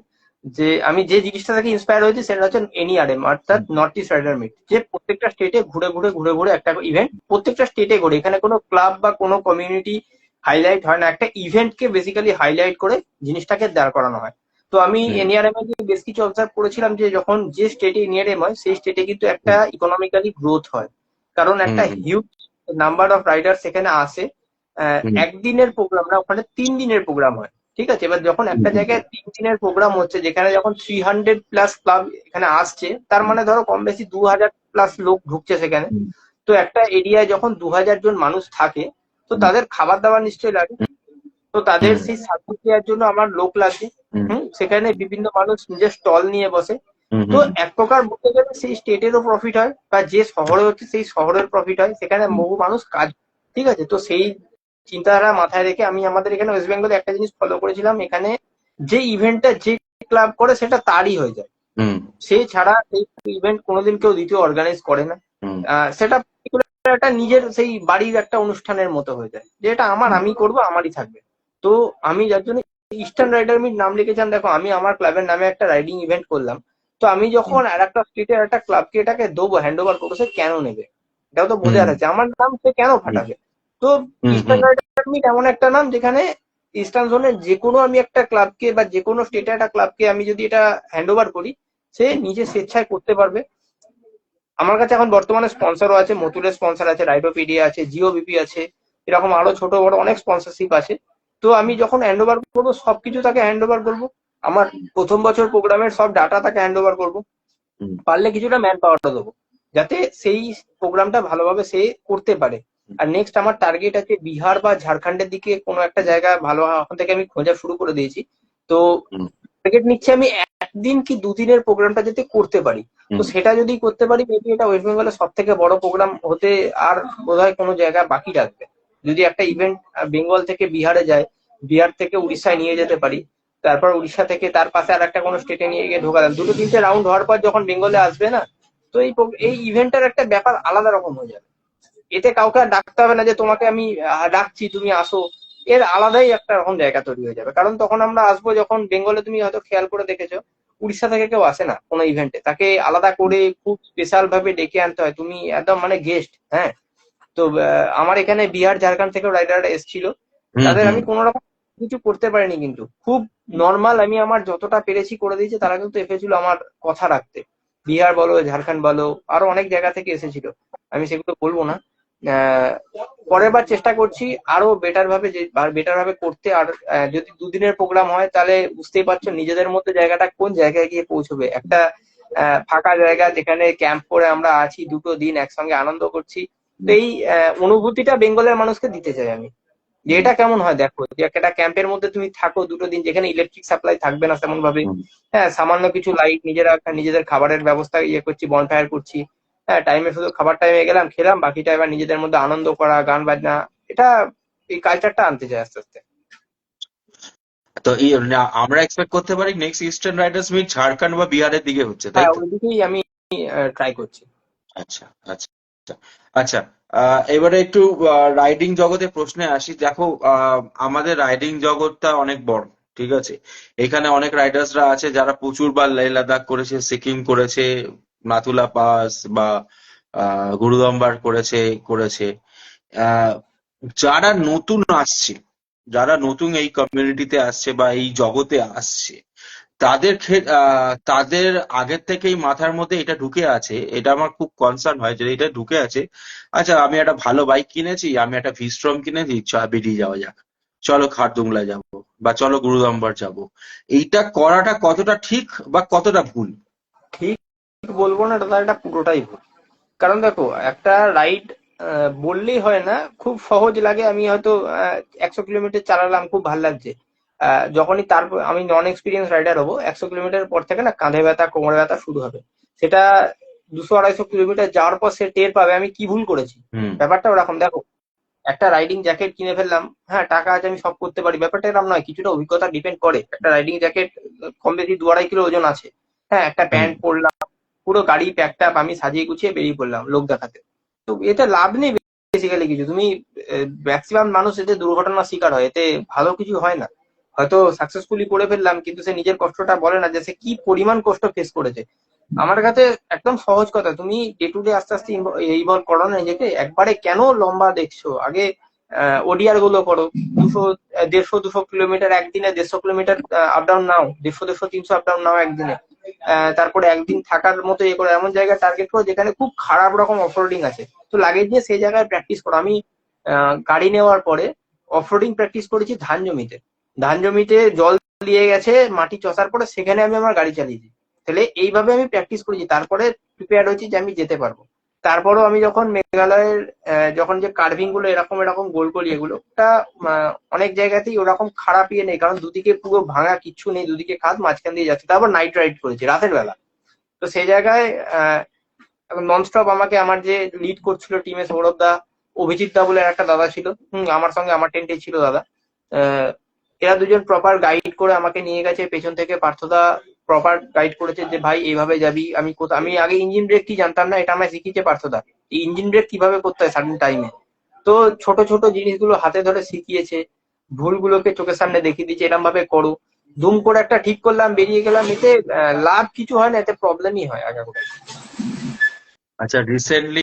যে আমি যে জিনিসটা থেকে ইন্সপায়ার হয়েছি সেটা হচ্ছে এনইআরএম, অর্থাৎ হুম নর্থ ইস্ট রাইডার মিট, যে প্রত্যেকটা স্টেটে ঘুরে ঘুরে ঘুরে ঘুরে একটা ইভেন্ট, প্রত্যেকটা স্টেটে ঘুরে, এখানে কোনো ক্লাব বা কোনো কমিউনিটি হাইলাইট হয় না, একটা ইভেন্টকে বেসিক্যালি হাইলাইট করে জিনিসটাকে দাঁড় করানো হয়। তো আমি হুম এনইআরএম এ বেশ কিছু অবজার্ভ করেছিলাম যে যখন যে স্টেটে এনইআরএম হয় সেই স্টেটে কিন্তু একটা হুম ইকোনমিক্যালি গ্রোথ হয়, কারণ হুম একটা হুম হিউজ নাম্বার অফ রাইডার সেখানে আসে। হুম একদিনের প্রোগ্রাম না, ওখানে 3 দিনের প্রোগ্রাম হয়। ঠিক আছে, এবার যখন হুম একটা হুম জায়গায় 3 দিনের প্রোগ্রাম হচ্ছে, যেখানে যখন 300+ ক্লাব এখানে আসছে, তার মানে ধরো কম বেশি 2000+ লোক ঢুকছে সেখানে। হুম তো একটা এরিয়ায় যখন 2000 জন মানুষ থাকে, তো হুম তাদের খাবার দাবার নিশ্চয়ই লাগে। তো তাদের হুম সেই সার্ভিস দেওয়ার জন্য আমার লোক লাগবে। হুম সেখানে বিভিন্ন মানুষ নিজের স্টল নিয়ে বসে। হুম তো হুম এক প্রকার বলতে গেলে সেই স্টেটেরও প্রফিট হয়, বা যে শহরে হচ্ছে সেই শহরের প্রফিট হয়, সেখানে হুম বহু মানুষ কাজ। ঠিক আছে, তো সেই চিন্তাধারা মাথায় রেখে আমি আমাদের এখানে ওয়েস্ট বেঙ্গলে একটা জিনিস ফলো করেছিলাম, এখানে যে ইভেন্টটা যে ক্লাব করে সেটা তারই হয়ে যায়। হুম সে ছাড়া সেই ইভেন্ট কোনোদিন কেউ দ্বিতীয় অর্গানাইজ করে না। হুম সেটা particular একটা নিজের সেই বাড়ির একটা অনুষ্ঠানের মতো হয়ে যায়, যে এটা আমার, আমি করব, আমারই থাকবে। তো আমি যার জন্য ইস্টার্ন রাইডার মিট নাম লিখেছিলাম। দেখো আমি আমার ক্লাবের নামে একটা রাইডিং ইভেন্ট করলাম, তো আমি যখন আর একটা স্ট্রিটের একটা ক্লাবকে এটাকে দেবো, হ্যান্ড ওভার করবো, সে কেন নেবে? এটাও তো হুম বোঝার আছে, আমার নাম সে কেন হুম ফাটাবে? তো হুম ইস্টার্ন হুম রাইডার মিট এমন একটা নাম যেখানে ইস্টার্ন জোনের যে কোনো আমি একটা ক্লাবকে বা যে কোনো স্টেটে একটা ক্লাবকে আমি যদি এটা হ্যান্ড ওভার করি, সে নিজে স্বেচ্ছায় করতে পারবে। আমার কাছে এখন বর্তমানে স্পন্সরও আছে, মতুলের স্পন্সর আছে, রাইডোপিডিয়া আছে, জিওবিপি আছে, এরকম আরো ছোট বড় অনেক স্পন্সরশিপ আছে। তো আমি যখন হ্যান্ড ওভার করবো, সবকিছু তাকে হ্যান্ড ওভার করবো। আমার প্রথম বছর প্রোগ্রামের সব ডাটা তাকে হ্যান্ড ওভার করবো, হুম পারলে কিছুটা ম্যান পাওয়ারটা দেবো, যাতে সেই প্রোগ্রামটা ভালোভাবে সে করতে পারে। আর নেক্সট আমার টার্গেট আছে বিহার বা ঝাড়খণ্ডের দিকে কোনো একটা জায়গা ভালো, এখন থেকে আমি খোঁজা শুরু করে দিয়েছি। তো হুম টার্গেট নিচ্ছে আমি 1 দিন কি 2 দিনের প্রোগ্রামটা যাতে করতে পারি। তো হুম সেটা যদি করতে পারি, মেবি এটা ওয়েস্ট বেঙ্গলের সব থেকে বড় প্রোগ্রাম হতে আর বোধহয় কোনো জায়গা বাকি রাখবে। যদি একটা ইভেন্ট বেঙ্গল থেকে বিহারে যায়, বিহার থেকে উড়িষ্যায় নিয়ে যেতে পারি, তারপর উড়িষ্যা থেকে তার পাশে আর একটা কোনো স্টেটে নিয়ে গিয়ে ঢোকালাম, 2-3টে রাউন্ড হওয়ার পর যখন বেঙ্গলে আসবে না, তো এই ইভেন্টের একটা ব্যাপার আলাদা রকম হয়ে যাবে। এতে কাউকে আর ডাকতে হবে না যে তোমাকে আমি ডাকছি তুমি আসো। এর আলাদাই একটা রকম জায়গা তৈরি হয়ে যাবে, কারণ তখন আমরা আসবো, যখন বেঙ্গলে তুমি হয়তো খেয়াল করে দেখেছো উড়িষ্যা থেকে কেউ আসে না কোনো ইভেন্টে, তাকে আলাদা করে খুব স্পেশাল ভাবে ডেকে আনতে হয়, তুমি একদম মানে গেস্ট। হ্যাঁ, তো আমার এখানে বিহার ঝাড়খণ্ড থেকেও রাইডাররা এসেছিল, হুম তাদের হুম আমি কোনো রকম কিছু করতে পারিনি, কিন্তু খুব নর্মাল আমি আমার যতটা পেরেছি করে দিয়েছি, তারা কিন্তু এসেছিল আমার কথা রাখতে। বিহার বলো, ঝাড়খণ্ড বলো, আরো অনেক জায়গা থেকে এসেছিল, আমি সেগুলো বলবো না। আহ, পরের বার চেষ্টা করছি আরো বেটার ভাবে, যে বেটার ভাবে করতে। আর যদি 2 দিনের প্রোগ্রাম হয়, তাহলে বুঝতেই পারছো নিজেদের মধ্যে জায়গাটা কোন জায়গায় গিয়ে পৌঁছবে। একটা ফাঁকা জায়গা যেখানে ক্যাম্প করে আমরা আছি, 2টো দিন একসঙ্গে আনন্দ করছি। তো এই অনুভূতিটা বেঙ্গলের মানুষকে দিতে চাই আমি, যে হুম এটা কেমন হয় দেখো, যে একটা ক্যাম্পের মধ্যে তুমি থাকো 2টো দিন, যেখানে ইলেকট্রিক সাপ্লাই থাকবে না তেমন ভাবে। হুম হ্যাঁ, সামান্য কিছু লাইট, নিজেরা নিজেদের খাবারের ব্যবস্থা করছি, বনফায়ার করছি। হ্যাঁ, টাইমে শুধু খাবার টাইমে গেলাম, খেলাম, বাকিটা এবার নিজেদের মধ্যে আনন্দ করা, গান বাজনা, এটা এই কালচারটা আনতে চাই আস্তে আস্তে। তো আমরা এক্সপেক্ট করতে পারি next eastern riders meet Jharkhand বা বিহারের দিকে হচ্ছে, তাই হ্যাঁ, তো? ওইদিকেই আমি ট্রাই করছি। আচ্ছা আচ্ছা আচ্ছা আচ্ছা। এবারে একটু রাইডিং জগতের প্রশ্নে আসি। দেখো, আমাদের রাইডিং জগৎটা অনেক বড়, ঠিক আছে। এখানে অনেক রাইডার্সরা আছে যারা প্রচুরবার লেহ লাদাখ করেছে, সিকিম করেছে, নাথুলা পাস বা গুরুদম্বার করেছে করেছে আহ, যারা নতুন আসছে, যারা নতুন এই কমিউনিটিতে আসছে বা এই জগতে আসছে, তাদের আগের থেকেই মাথার মধ্যে এটা ঢুকে আছে, এটা আমার খুব কনসার্ন হয় যে এটা ঢুকে আছে। আচ্ছা, আমি একটা ভালো বাইক কিনেছি, আমি একটা ভিস্ট্রম কিনেছি, বেরিয়ে যাওয়া যাক, চলো খারদুংলা যাব বা চলো গুরুদম্বার যাব। এইটা করাটা কতটা ঠিক বা কতটা ভুল? ঠিক বলবো না দাদা, এটা পুরোটাই ভুল। কারণ দেখো, একটা রাইড বললেই হয় না, খুব সহজ লাগে। আমি হয়তো 100 কিলোমিটার চালালাম, খুব ভালো লাগছে, যখনই তারপর আমি নন এক্সপিরিয়েন্স রাইডার হবো 100 কিলোমিটার পর থেকে না কাঁধে ব্যথা কোমরে ব্যথা শুরু হবে। সেটা 200-250 কিলোমিটার যাওয়ার পর সে টের পাবে আমি কি ভুল করেছি। হুম ব্যাপারটা ওরকম দেখো, একটা রাইডিং জ্যাকেট কিনে ফেললাম, হ্যাঁ টাকা আছে আমি সব করতে পারি, ব্যাপারটা এরকম নয়, কিছুটা অভিজ্ঞতা ডিপেন্ড করে। একটা রাইডিং জ্যাকেট কম বেশি 2-2.5 কিলো ওজন আছে, হ্যাঁ একটা হুম। প্যান্ট পরলাম, পুরো গাড়ি প্যাকড আপ, আমি সাজিয়ে গুছিয়ে বেরিয়ে পড়লাম লোক দেখাতে। তো এতে লাভ নেই বেসিক্যালি কিছু। তুমি ম্যাক্সিমাম মানুষ এতে দুর্ঘটনার শিকার হয়, এতে ভালো কিছু হয় না। হয়তো সাকসেসফুলি করে ফেললাম কিন্তু সে নিজের কষ্টটা বলে না যে সে কি পরিমাণ কষ্ট ফেস করেছে। আমার কাছে একদম সহজ কথা, তুমি ডে টু ডে আস্তে আস্তে ইনভলভ করো না নিজেকে, একবারে কেন লম্বা দেখছো, আগে ওডিআর গুলো করো। 150-200 কিলোমিটার একদিনে, 150 kilometre up down now, 150-300 up down now একদিনে। তারপরে একদিন থাকার মতো ইয়ে করো, এমন জায়গায় টার্গেট করো যেখানে খুব খারাপ রকম অফরোডিং আছে, তো লাগেজ নিয়ে সেই জায়গায় প্র্যাকটিস করো। আমি গাড়ি নেওয়ার পরে অফরোডিং প্র্যাকটিস করেছি ধান জমিতে। ধান জমিতে জল দিয়ে গেছে, মাটি চষার পরে সেখানে আমি আমার গাড়ি চালিয়েছি। তাহলে এইভাবে আমি প্র্যাকটিস করেছি, তারপরে প্রিপেয়ার হয়েছি যে আমি যেতে পারবো। তারপরও আমি যখন মেঘালয়ের যখন যে কার্ভিং গুলো এরকম এরকম গোল গোল এগুলো, ওটা অনেক জায়গাতেই ওরকম খারাপ ইয়ে নেই, কারণ দুদিকে পুরো ভাঙা কিচ্ছু নেই, দুদিকে খাদ, মাঝখান দিয়ে যাচ্ছে। তারপর নাইট রাইড করেছি রাতের বেলা। তো সেই জায়গায় ননস্টপ আমাকে আমার যে লিড করছিল টিমে, সৌরভ দা, অভিজিৎ দা বলে একটা দাদা ছিল, আমার সঙ্গে আমার টেন্টে ছিল দাদা। আহ, এরা দুজন প্রপার গাইড করে আমাকে নিয়ে গেছে, পেছন থেকে পার্থদা প্রপার গাইড করেছে যে ভাই এইভাবে যাবি। আমি আগে ইঞ্জিন ব্রেক কি জানতাম না, এটা আমায় শিখিয়েছে পার্থদা, এই ইঞ্জিন ব্রেক কিভাবে করতে হয় সার্টেন টাইমে। তো ছোট ছোট জিনিসগুলো হাতে ধরে শিখিয়েছে, ভুলগুলোকে চোখের সামনে দেখিয়ে দিয়েছে এরকম ভাবে করো। দুম করে একটা ঠিক করলাম, বেরিয়ে গেলাম। এতে লাভ কিছু হয় না, এতে প্রবলেমই হয় আগে করে। আচ্ছা, রিসেন্টলি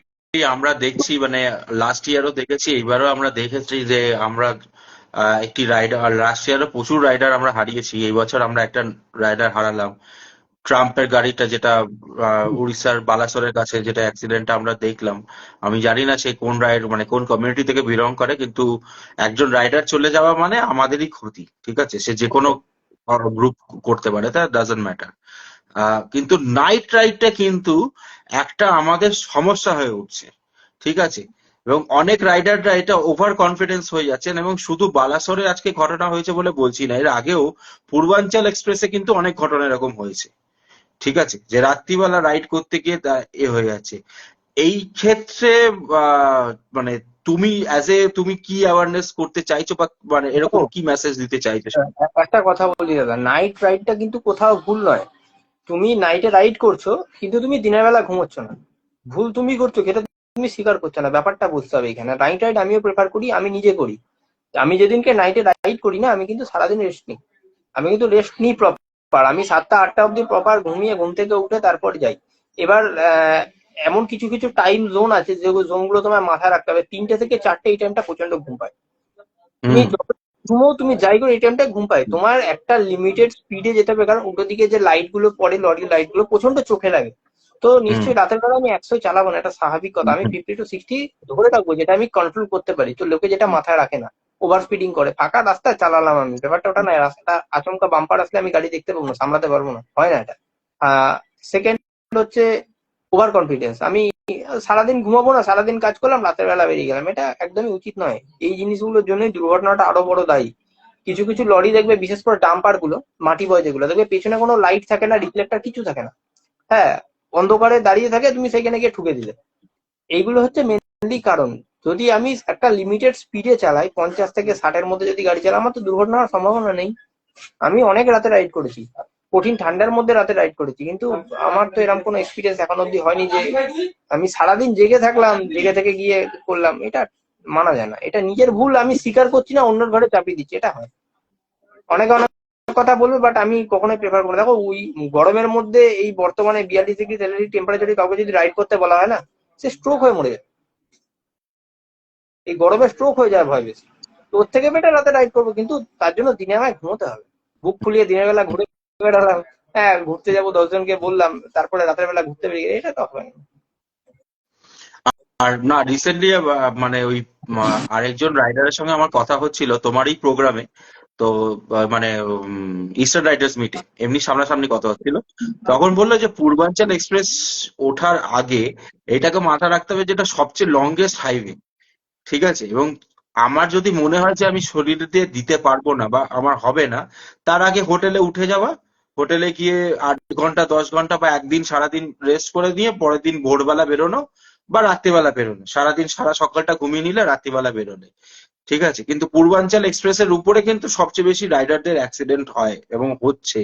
আমরা দেখছি, মানে লাস্ট ইয়ারও দেখেছি, এইবারও আমরা দেখেছি যে আমরা একটি রাইডার, লাস্ট ইয়ারও প্রচুর রাইডার আমরা হারিয়েছি, এই বছর আমরা একটা রাইডার হারালাম। ট্রাম্পের গাড়িটা যেটা উড়িষ্যার বালাসোরের কাছে যেটা অ্যাক্সিডেন্টটা আমরা দেখলাম, আমি জানি না সে কোন রাইড মানে কোন কমিউনিটি থেকে বিলং করে, কিন্তু একজন রাইডার চলে যাওয়া মানে আমাদেরই ক্ষতি। ঠিক আছে, সে যে কোনো গ্রুপ করতে পারে, তা ডাজন্ট ম্যাটার। কিন্তু নাইট রাইডটা কিন্তু একটা আমাদের সমস্যা হয়ে উঠছে। ঠিক আছে, এবং অনেক রাইডাররা এটা ওভার কনফিডেন্স হয়ে যাচ্ছেন, এবং শুধু বালাসোরে আজকে ঘটনা হয়েছে বলে বলছি না, এর আগেও পূর্বাঞ্চল এক্সপ্রেসে কিন্তু অনেক ঘটনা এরকম হয়েছে। ঠিক আছে, যে রাত্রিবেলা রাইড করতে গিয়ে তা হয়ে যাচ্ছে। এই ক্ষেত্রে মানে তুমি তুমি কি অ্যাওয়ারনেস করতে চাইছো, বা মানে এরকম দেখো, কি মেসেজ দিতে চাইছো? একটা কথা বলি দাদা, নাইট রাইডটা কিন্তু কোথাও ভুল নয়। তুমি নাইটে রাইড করছো কিন্তু তুমি দিনের বেলা ঘুমোচ্ছ না, ভুল তুমি করছো, সেটা তুমি স্বীকার করছো না। ব্যাপারটা বুঝতে হবে এখানে। নাইট রাইড আমিও প্রেফার করি, আমি নিজে করি। আমি যেদিনকে নাইটে রাইড করি না, আমি কিন্তু সারাদিন রেস্ট নিই। আমি কিন্তু রেস্ট নিই প্রপার, আমি 7টা 8টা অব্দি প্রপার ঘুমিয়ে ঘুম থেকে উঠে তারপর যাই। এবার এমন কিছু কিছু টাইম জোন আছে, যে জোন গুলো তোমার মাথায় রাখতে হবে। 3টে থেকে 4টে এই টাইমটা প্রচন্ড ঘুম পায়। তুমি হুম যত ঘুমো, তুমি যাই করো, এই টাইমটা ঘুম পায়। তোমার একটা লিমিটেড স্পিডে যেতে হবে, কারণ উল্টো দিকে যে লাইট গুলো পড়ে, লরির লাইট গুলো প্রচন্ড চোখে লাগে। তো হুম নিশ্চয়ই রাতের বেলা আমি 100 চালাবো না, এটা স্বাভাবিক কথা। আমি হুম 50-60 ধরে রাখবো, যেটা আমি কন্ট্রোল করতে পারি। তো লোকে যেটা মাথায় রাখে না, ওভার স্পিডিং করে। ফাঁকা রাস্তায় চালালাম আমি, ব্যাপারটা ওটা নয়। রাস্তা আচমকা বাম্পার আসলে আমি গাড়ি দেখতে পাবো না, সামলাতে পারবো না, হয় না এটা। সেকেন্ড হচ্ছে ওভার কনফিডেন্স। আমি সারাদিন ঘুমাবো না, সারাদিন কাজ করলাম, রাতের বেলা বেরিয়ে গেলাম, এটা একদমই উচিত নয়। এই জিনিসগুলোর জন্যই দুর্ঘটনাটা আরো বড় দায়ী। কিছু কিছু লরি দেখবে, বিশেষ করে ডাম্পার গুলো, মাটি বয় যেগুলো, দেখবে পেছনে কোনো লাইট থাকে না, রিফ্লেক্টর কিছু থাকে না, হ্যাঁ অন্ধকারে দাঁড়িয়ে থাকে, তুমি সেইখানে গিয়ে ঠুকে দিলে। এইগুলো হচ্ছে মেনলি কারণ। যদি আমি একটা লিমিটেড স্পিডে চালাই, 50 থেকে 60-এর মধ্যে যদি গাড়ি চালাই, আমার তো দুর্ঘটনা হওয়ার সম্ভাবনা নেই। আমি অনেক রাতে রাইড করেছি, কঠিন ঠান্ডার মধ্যে রাতে রাইড করেছি, কিন্তু আমার তো এরকম কোনো এক্সপিরিয়েন্স এখন অব্দি হয়নি যে আমি সারাদিন জেগে থাকলাম, জেগে থেকে গিয়ে করলাম। এটা মানা যায় না, এটা নিজের ভুল আমি স্বীকার করছি না, অন্যের ঘরে চাপিয়ে দিচ্ছি, এটা হয়। অনেকে অনেক কথা বলবে, বাট আমি কখনোই প্রেফার করি না। দেখো, ওই গরমের মধ্যে এই বর্তমানে 42 ডিগ্রি সেলসিয়াস টেম্পারেচারে কাউকে যদি রাইড করতে বলা হয় না, সে স্ট্রোক হয়ে মরে যায়। এই গরমে স্ট্রোক হয়ে যায় ভয় বেশি। তো ওর থেকে বেটার রাতে রাইড করবো, কিন্তু তার জন্য দিনে আমায় ঘুমোতে হবে। বুক ফুলিয়ে দিনের বেলা ঘুরে বেড়ালাম, হ্যাঁ ঘুরতে যাবো 10 জনকে বললাম, তারপরে রাতের বেলা ঘুরতে বেরিয়ে গেলে, এটা তো হবে না। আর না, রিসেন্টলি মানে ওই আরেকজন রাইডারের সঙ্গে আমার কথা হচ্ছিল তোমারই প্রোগ্রামে। তো মানে ইস্টার্ন রাইডার্স মিটে এমনি সামনাসামনি কথা হচ্ছিল। তখন বললো যে পূর্বাঞ্চল এক্সপ্রেস ওঠার আগে এটাকে মাথায় রাখতে হবে, যেটা সবচেয়ে লংগেস্ট হাইওয়ে। ঠিক আছে, এবং আমার যদি মনে হয় যে আমি শরীরে দিয়ে দিতে পারবো না বা আমার হবে না, তার আগে হোটেলে উঠে যাওয়া, হোটেলে গিয়ে 8 ঘন্টা 10 ঘন্টা বা একদিন সারাদিন রেস্ট করে দিয়ে পরের দিন ভোরবেলা বেরোনো বা রাত্রিবেলা বেরোনো, সারাদিন সারা সকালটা ঘুমিয়ে নিলে রাত্রিবেলা বেরোলে। ঠিক আছে, কিন্তু পূর্বাঞ্চল এক্সপ্রেসের উপরে কিন্তু সবচেয়ে বেশি রাইডারদের অ্যাক্সিডেন্ট হয় এবং হচ্ছে।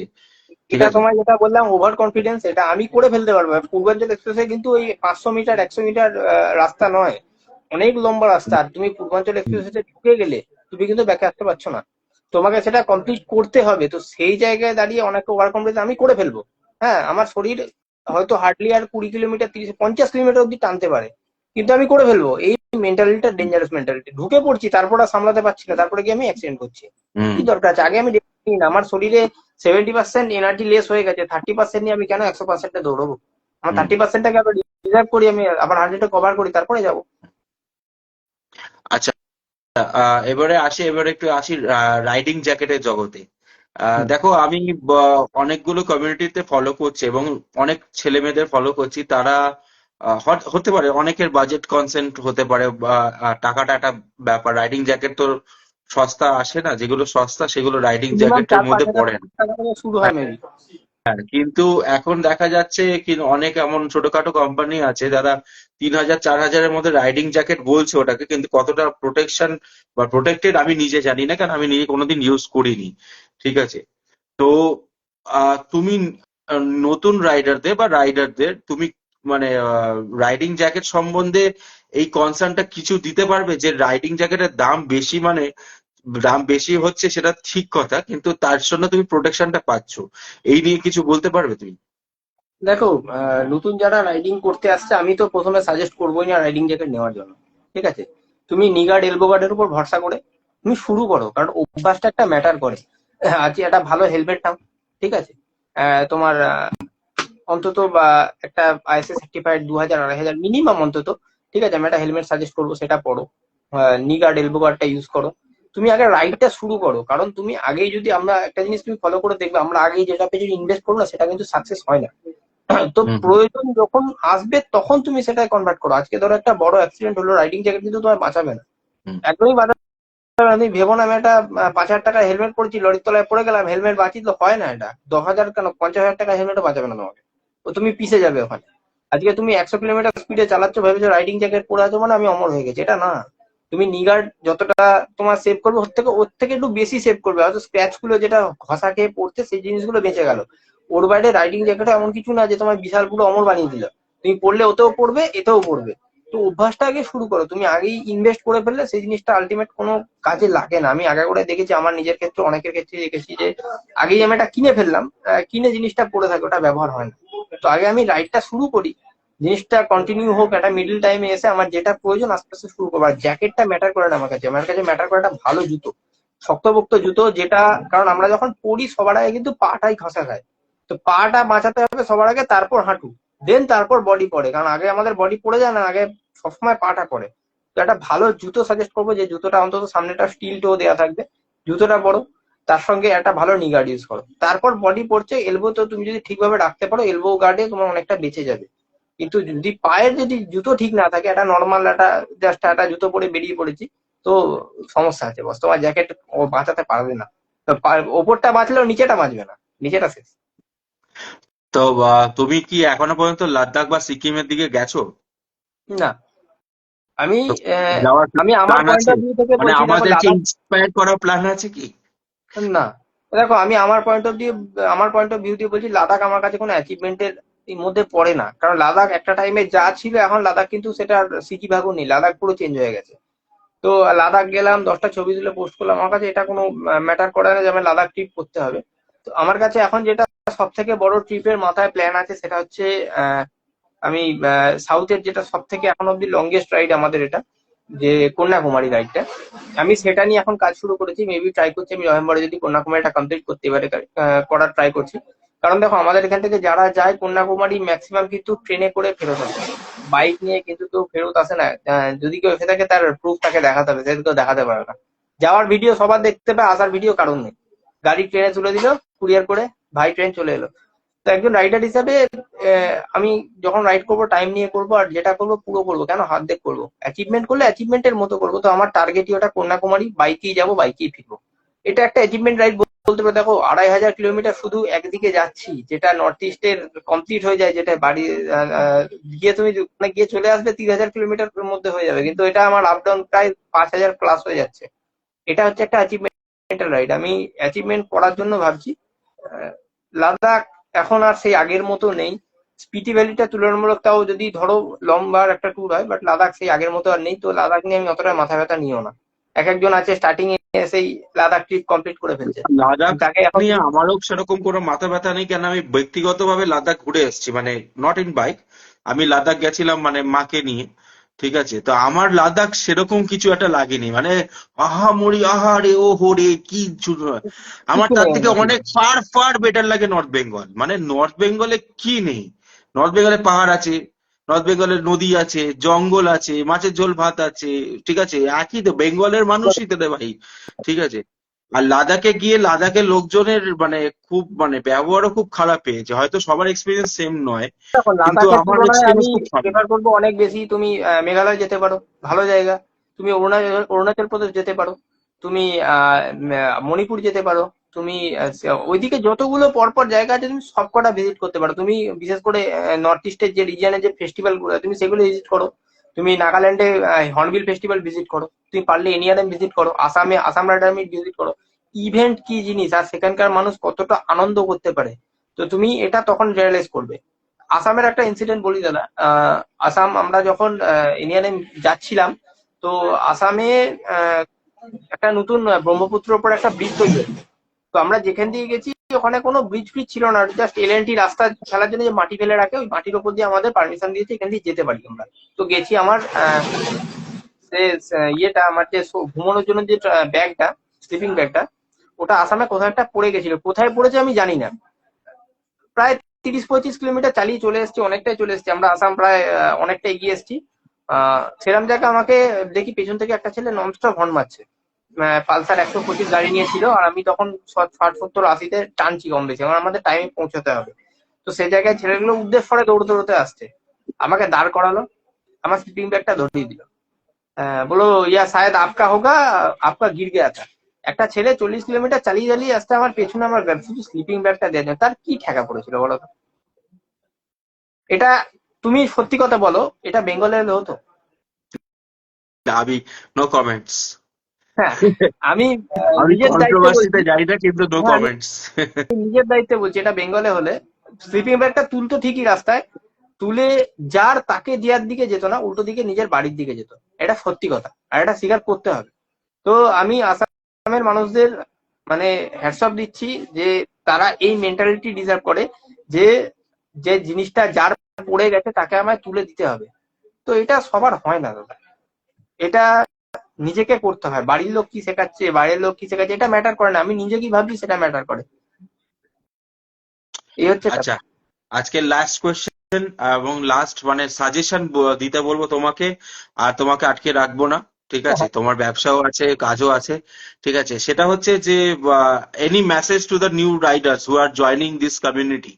ঠিক এটা আছে। তোমায় যেটা বললাম ওভার কনফিডেন্স, এটা আমি করে ফেলতে পারবো। পূর্বাঞ্চল এক্সপ্রেসে কিন্তু ওই 500 মিটার 100 মিটার রাস্তা নয়, অনেক লম্বা রাস্তা। আর তুমি পূর্বাঞ্চল এক্সপ্রেসে ঢুকে গেলে তুমি কিন্তু ব্যাকে আসতে পারছো না, তোমাকে সেটা কমপ্লিট করতে হবে। তো সেই জায়গায় দাঁড়িয়ে অনেকে ওভার কনফিডেন্স আমি করে ফেলবো। হ্যাঁ, আমার শরীর হয়তো হার্ডলি আর 20 কিলোমিটার 30 50 কিলোমিটার অব্দি টানতে পারে, কিন্তু আমি করে ফেলবো। এই মেন্টালিটিটা ডেঞ্জারাস মেন্টালিটি। ঢুকে পড়ছি, তারপর আর সামলাতে পারছি না, তারপরে গিয়ে আমি অ্যাক্সিডেন্ট করছি। হুম। কি দরকার আছে? আগে আমি দেখি না আমার শরীরে 70% এনার্জি লেস হয়ে গেছে, 30% নিয়ে আমি কেন 100%-এ দৌড়বো? আমার হুম। 30%টাকে আবার রিজার্ভ করি, আমি আবার 100-টা কভার করি, তারপরে যাবো। আচ্ছা, এবারে একটু আসি রাইডিং জ্যাকেটের জগতে। হুম। দেখো, আমি অনেকগুলো কমিউনিটিতে ফলো করছি এবং অনেক ছেলে মেয়েদের ফলো করছি। তারা হতে পারে অনেকের বাজেট কনসেন্ট হতে পারে বা টাকাটা একটা ব্যাপার। রাইডিং জ্যাকেট তো সস্তা আসে না, যেগুলো সস্তা সেগুলো রাইডিং মিনিমাম জ্যাকেটের চার পাঁচ মধ্যে হাজার পড়ে না। টাকা থেকে শুরু হয় মেবি। হ্যাঁ, কিন্তু এখন দেখা যাচ্ছে কি অনেক এমন ছোটখাটো কোম্পানি আছে যারা 3,000 4,000-এর মধ্যে রাইডিং জ্যাকেট বলছে ওটাকে, কিন্তু কতটা প্রোটেকশন বা প্রোটেক্টেড আমি নিজে জানি না, কারণ আমি নিজে কোনোদিন ইউজ করিনি। ঠিক আছে। তো তুমি নতুন রাইডারদের বা রাইডারদের তুমি মানে রাইডিং জ্যাকেট সম্বন্ধে এই কনসার্নটা কিছু দিতে পারবে যে রাইডিং জ্যাকেটের দাম বেশি, মানে দাম বেশি হচ্ছে সেটা ঠিক কথা, কিন্তু তার জন্য তুমি প্রোটেকশনটা পাচ্ছ, এই নিয়ে কিছু বলতে পারবে তুমি? দেখো, নতুন যারা রাইডিং করতে আসছে আমি তো প্রথমে সাজেস্ট করবোই না রাইডিং জ্যাকেট নেওয়ার জন্য। ঠিক আছে, তুমি নি গার্ড এলবো গার্ডের উপর ভরসা করে তুমি শুরু করো, কারণ অভ্যাসটা একটা ম্যাটার করে। আজকে একটা ভালো হেলমেট নাও। ঠিক আছে, তোমার অন্তত বা একটা আইএসএ সার্টিফাইড 2,000 2,500 মিনিমাম অন্তত। ঠিক আছে, আমি একটা হেলমেট সাজেস্ট করবো, সেটা পড়ো। নি গার্ড এলবো গার্ডটা ইউজ করো। তুমি আগে রাইডটা শুরু করো, কারণ তুমি আগেই যদি আমরা একটা জিনিস তুমি ফলো করে দেখবে, আমরা আগেই যেটা পেয়ে ইনভেস্ট করবো না সেটা কিন্তু সাকসেস হয় না। তো হুম। হুম। প্রয়োজন যখন আসবে তখন তুমি সেটাই কনভার্ট করো। আজকে ধরো একটা বড় অ্যাক্সিডেন্ট হলো, রাইডিং জ্যাকেট কিন্তু তোমার বাঁচাবে না, হুম। একদমই বাঁচাবে না। তুমি ভেবো না আমি একটা 5,000 টাকার হেলমেট পরেছি, লরির তলায় পড়ে গেলাম, হেলমেট বাঁচিয়ে তো হয় না। এটা 10,000 কেন 50,000 টাকার হেলমেটও বাঁচাবে না তোমাকে, তো তুমি পিছে যাবে ওখানে। আজকে তুমি 100 কিলোমিটার স্পিডে চালাচ্ছ, ভেবেছো রাইডিং জ্যাকেট পরে আছো মানে আমি অমর হয়ে গেছি, এটা না। তুমি নিগার্ড যতটা তোমার সেভ করবে, ওর থেকে একটু বেশি সেভ করবে। হয়তো স্ক্র্যাচ গুলো যেটা ঘষা খেয়ে পড়তে, সেই জিনিসগুলো বেঁচে গেল। ওর বাইরে রাইডিং জ্যাকেট এমন কিছু না যে তোমার বিশাল পুরো অমর বানিয়ে দিল। তুমি পড়লে ওতেও পড়বে, এতেও পড়বে। তো অভ্যাসটা আগে শুরু করো। তুমি আগেই ইনভেস্ট করে ফেললে সেই জিনিসটা আলটিমেট কোনো কাজে লাগে না। আমি আগে করে দেখেছি, আমার নিজের ক্ষেত্রে অনেকের ক্ষেত্রে দেখেছি যে আগেই আমি এটা কিনে ফেললাম, কিনে জিনিসটা পড়ে থাকে, ওটা ব্যবহার হয় না। তো আগে আমি রাইডটা শুরু করি, জিনিসটা কন্টিনিউ হোক, একটা মিডল টাইমে এসে আমার যেটা প্রয়োজন আস্তে আস্তে শুরু করবো। আর জ্যাকেটটা ম্যাটার করে না আমার কাছে ম্যাটার করে একটা ভালো জুতো, শক্তপোক্ত জুতো যেটা। কারণ আমরা যখন পড়ি সবার আগে কিন্তু পাটাই ঘষা খায়। তো পাটা বাঁচাতে হবে সবার আগে, তারপর হাঁটু, দেন তারপর বডি পড়ে। কারণ আগে আমাদের বডি পড়ে যায় না, আগে সবসময় পাটা পড়ে। তো একটা ভালো জুতো সাজেস্ট করবো, যে জুতোটা অন্তত সামনেটা স্টিল টো দেওয়া থাকবে, জুতোটা পরো। তার সঙ্গে একটা ভালো নি গার্ড ইউজ করো, তারপর বডি পড়ছে। এলবো তো তুমি যদি ঠিকভাবে রাখতে পারো, এলবো গার্ডে তোমার অনেকটা বেঁচে যাবে। কিন্তু যদি পায়ের যদি জুতো ঠিক না থাকে, একটা নর্মাল একটা জাস্ট একটা জুতো পরে বেরিয়ে পড়েছি, তো সমস্যা আছে বস, তোমার জ্যাকেট ও বাঁচাতে পারবে না। তো ওপরটা বাঁচলেও নিচেটা বাঁচবে না, নিচেটা শেষ। তো তুমি কি এখনো পর্যন্ত লাদাখ বা সিকিমের দিকে গেছো? না, আমি তো আহ, যাওয়ার আমি আমার প্ল্যান পয়েন্ট আছে? অফ ভিউ থেকে মানে বলছি, দেখো আমাদেরকে লাদাখ। ইন্সপায়ার করার প্ল্যান আছে কি? না, দেখো আমি আমার পয়েন্ট অফ ভিউ দিয়ে বলছি, লাদাখ আমার কাছে কোনো অ্যাচিভমেন্টের মধ্যে পড়ে না। কারণ লাদাখ একটা টাইমে যা ছিল, এখন লাদাখ কিন্তু সেটা সিকি ভাগও নেই, লাদাখ পুরো চেঞ্জ হয়ে গেছে। তো লাদাখ গেলাম, 10টা ছবি তুলে পোস্ট করলাম, আমার কাছে এটা কোনো ম্যাটার করে না যে আমার লাদাখ ট্রিপ করতে হবে। তো আমার কাছে এখন যেটা সব থেকে বড় ট্রিপের মাথায় প্ল্যান আছে, সেটা হচ্ছে আমি সাউথের যেটা সব থেকে এখন অব্দি লংগেস্ট রাইড আমাদের, এটা যে কন্যাকুমারী রাইডটা, আমি সেটা নিয়ে এখন কাজ শুরু করেছি। মেবি ট্রাই করছি আমি নভেম্বরে যদি কন্যাকুমারীটা কমপ্লিট করতে পারে, করার ট্রাই করছি। কারণ দেখো, আমাদের এখান থেকে যারা যায় কন্যাকুমারী ম্যাক্সিমাম কিন্তু ট্রেনে করে ফেরত আসে, বাইক নিয়ে কিন্তু কেউ ফেরত আসে না। যদি কেউ এসে থাকে তার প্রুফ তাকে দেখাতে হবে, সেটা কেউ দেখাতে পারে না। যাওয়ার ভিডিও সবার দেখতে পায়, আসার ভিডিও কারণ নেই। গাড়ি ট্রেনে তুলে দিল কুরিয়ার করে, ভাই ট্রেন চলে এলো। তো একজন রাইডার হিসাবে আমি যখন রাইড করবো টাইম নিয়ে করবো, আর যেটা করবো পুরো করবো, কেন হাত দেখ করবো। অ্যাচিভমেন্ট করলে অ্যাচিভমেন্টের মতো করবো। তো আমার টার্গেটই ওটা, কন্যাকুমারী বাইকেই যাবো, বাইকেই ফিরবো। এটা একটা অ্যাচিভমেন্ট রাইড বলতে পারো। দেখো 2500 কিলোমিটার শুধু একদিকে যাচ্ছি, যেটা নর্থ ইস্টের কমপ্লিট হয়ে যায়, যেটা বাড়ি গিয়ে তুমি মানে গিয়ে চলে আসবে 3000 কিলোমিটার মধ্যে হয়ে যাবে, কিন্তু এটা আমার আপ ডাউন প্রায় 5000 প্লাস হয়ে যাচ্ছে। এটা হচ্ছে একটা অ্যাচিভমেন্টাল রাইড, আমি অ্যাচিভমেন্ট করার জন্য ভাবছি। আহ, লাদাখ এখন আর সেই আগের মতো নেই। স্পিতি ভ্যালিটা তুলনামূলক, তাও যদি ধরো লম্বার একটা ট্যুর হয়, বাট লাদাখ সেই আগের মতো আর নেই। তো লাদাখ নিয়ে আমি অতটা মাথা ব্যথা নিও না। এক একজন আছে স্টার্টিং এ সেই লাদাখ ট্রিপ কমপ্লিট করে ফেলছে, লাদাখ তাকে এখন নিয়ে আমারও সেরকম কোনো মাথা ব্যথা নেই, কেন আমি ব্যক্তিগতভাবে লাদাখ ঘুরে এসেছি, মানে নট ইন বাইক। আমি লাদাখ গেছিলাম মানে মাকে নিয়ে। ঠিক আছে, তো আমার লাদাখ সেরকম কিছু একটা লাগেনি, মানে আহামরি আহারে ও হোরে কি আমার কিছু তার নেই থেকে ওর মধ্যে। অনেক ফার ফার বেটার লাগে নর্থ বেঙ্গল। মানে নর্থ বেঙ্গলে কি নেই? নর্থ বেঙ্গলে পাহাড় আছে, নর্থ বেঙ্গলে নদী আছে, জঙ্গল আছে, মাছের ঝোল ভাত আছে। ঠিক আছে, একই তো, বেঙ্গলের মানুষই তো রে ভাই। ঠিক আছে। আর লাদাখে গিয়ে লাদাখের লোকজনের মানে খুব মানে ব্যবহারও খুব খারাপ পেয়েছে, হয়তো সবার এক্সপিরিয়েন্স সেম নয়, দেখো কিন্তু লাদাখের আমার তুলনায় আমি এক্সপিরিয়েন্স খুব খারাপ। প্রেফার করবো অনেক বেশি তুমি মেঘালয় যেতে পারো, ভালো জায়গা। তুমি অরুণাচল প্রদেশ যেতে পারো, তুমি মণিপুর যেতে পারো, তুমি ওইদিকে যতগুলো পরপর জায়গা আছে তুমি সবকটা ভিজিট করতে পারো। তুমি বিশেষ করে নর্থ ইস্টের যে রিজিয়নের যে ফেস্টিভ্যাল গুলো তুমি সেগুলো ভিজিট করো। তুমি নাগাল্যান্ডে হর্নবিল ফেস্টিভ্যাল ভিজিট করো, তুমি পারলে এনিয়ারেম ভিজিট করো, আসামে আসাম রাইডার মিট ভিজিট করো। ইভেন্ট কি জিনিস আর সেখানকার মানুষ কতটা আনন্দ করতে পারে, তো তুমি এটা তখন রিয়েলাইজ করবে। আসামের একটা ইনসিডেন্ট বলি দাদা। আসাম আমরা যখন ইন্ডিয়ানে যাচ্ছিলাম, তো আসামে আহ, একটা নতুন ব্রহ্মপুত্রের উপর একটা ব্রিজ তৈরি হয়েছে। তো আমরা যেখান দিয়ে গেছি ওখানে কোনো ব্রিজ ফ্রিজ ছিল না, জাস্ট এলএনটি রাস্তা ফেলার জন্য যে মাটি ফেলে রাখে, ওই মাটির উপর দিয়ে আমাদের পারমিশন দিয়েছে এখান দিয়ে যেতে পারি আমরা। তো গেছি, আমার ইয়েটা আমার যে ঘুমানোর জন্য যে ব্যাগটা, স্লিপিং ব্যাগটা, ওটা আসামে কোথাও একটা পড়ে গেছিল, কোথায় পড়েছে আমি জানি না। প্রায় 30-35 কিলোমিটার চালিয়ে চলে এসেছি, অনেকটাই চলে এসেছি আমরা, আসাম প্রায় অনেকটা এগিয়ে এসেছি। সেরাম জায়গা আমাকে দেখি পেছন থেকে একটা ছেলে ননস্টপ হর্ন মারছে। পালসার 125 গাড়ি নিয়েছিল, আর আমি তখন 60-70-80-তে টানছি কম বেশি, আমার আমাদের টাইমে পৌঁছাতে হবে। তো সেই জায়গায় ছেলেগুলো উদ্দেশ্য করে দৌড়তে দৌড়তে আসছে, আমাকে দাঁড় করালো, আমার স্লিপিং ব্যাগটা ধরিয়ে দিল। বলো ইয়া শায়দ আপকা হোগা, আপকা গির গয়া থা। একটা ছেলে 40 কিলোমিটার চালিয়ে চালিয়ে আসতে আমার পেছনে, আমার ব্যাগ, শুধু স্লিপিং ব্যাগটা দেওয়ার জন্য। তার কি ঠেকা পড়েছিল বলো তো? এটা তুমি সত্যি কথা বলো, এটা বেঙ্গলে হলে হতো? আমি নো কমেন্টস। হ্যাঁ, আমি আমি নিজের দায়িত্বে কন্ট্রোভার্সিতে বলছি। যাই না, কিন্তু নো হ্যাঁ, আমি কমেন্টস। নিজের দায়িত্বে বলছি, এটা বেঙ্গলে হলে স্লিপিং ব্যাগটা তুলতো ঠিকই রাস্তায়, তুলে যার তাকে দেওয়ার দিকে যেত না, উল্টো দিকে নিজের বাড়ির দিকে যেত। এটা সত্যি কথা, আর এটা স্বীকার করতে হবে। তো আমি আসামের মানুষদের মানে হ্যাটস অফ দিচ্ছি, যে তারা এই মেন্টালিটি ডিজার্ভ করে, যে যে জিনিসটা যার পড়ে গেছে তাকে আমায় তুলে দিতে হবে। তো এটা সবার হয় না দাদা, এটা নিজেকে করতে হয়। বাড়ির লোক কি শেখাচ্ছে, বাইরের লোক কি শেখাচ্ছে, এটা ম্যাটার করে না, আমি নিজে কি ভাবছি সেটা ম্যাটার করে। এই হচ্ছে আচ্ছা, কথা। আজকে লাস্ট কোয়েশ্চেন এবং লাস্ট মানে সাজেশন দিতে বলবো তোমাকে, আর তোমাকে আটকে রাখবো না। ঠিক আছে, তোমার ব্যবসাও আছে, কাজও আছে। ঠিক আছে, সেটা হচ্ছে যে any message to the new riders who are joining this community.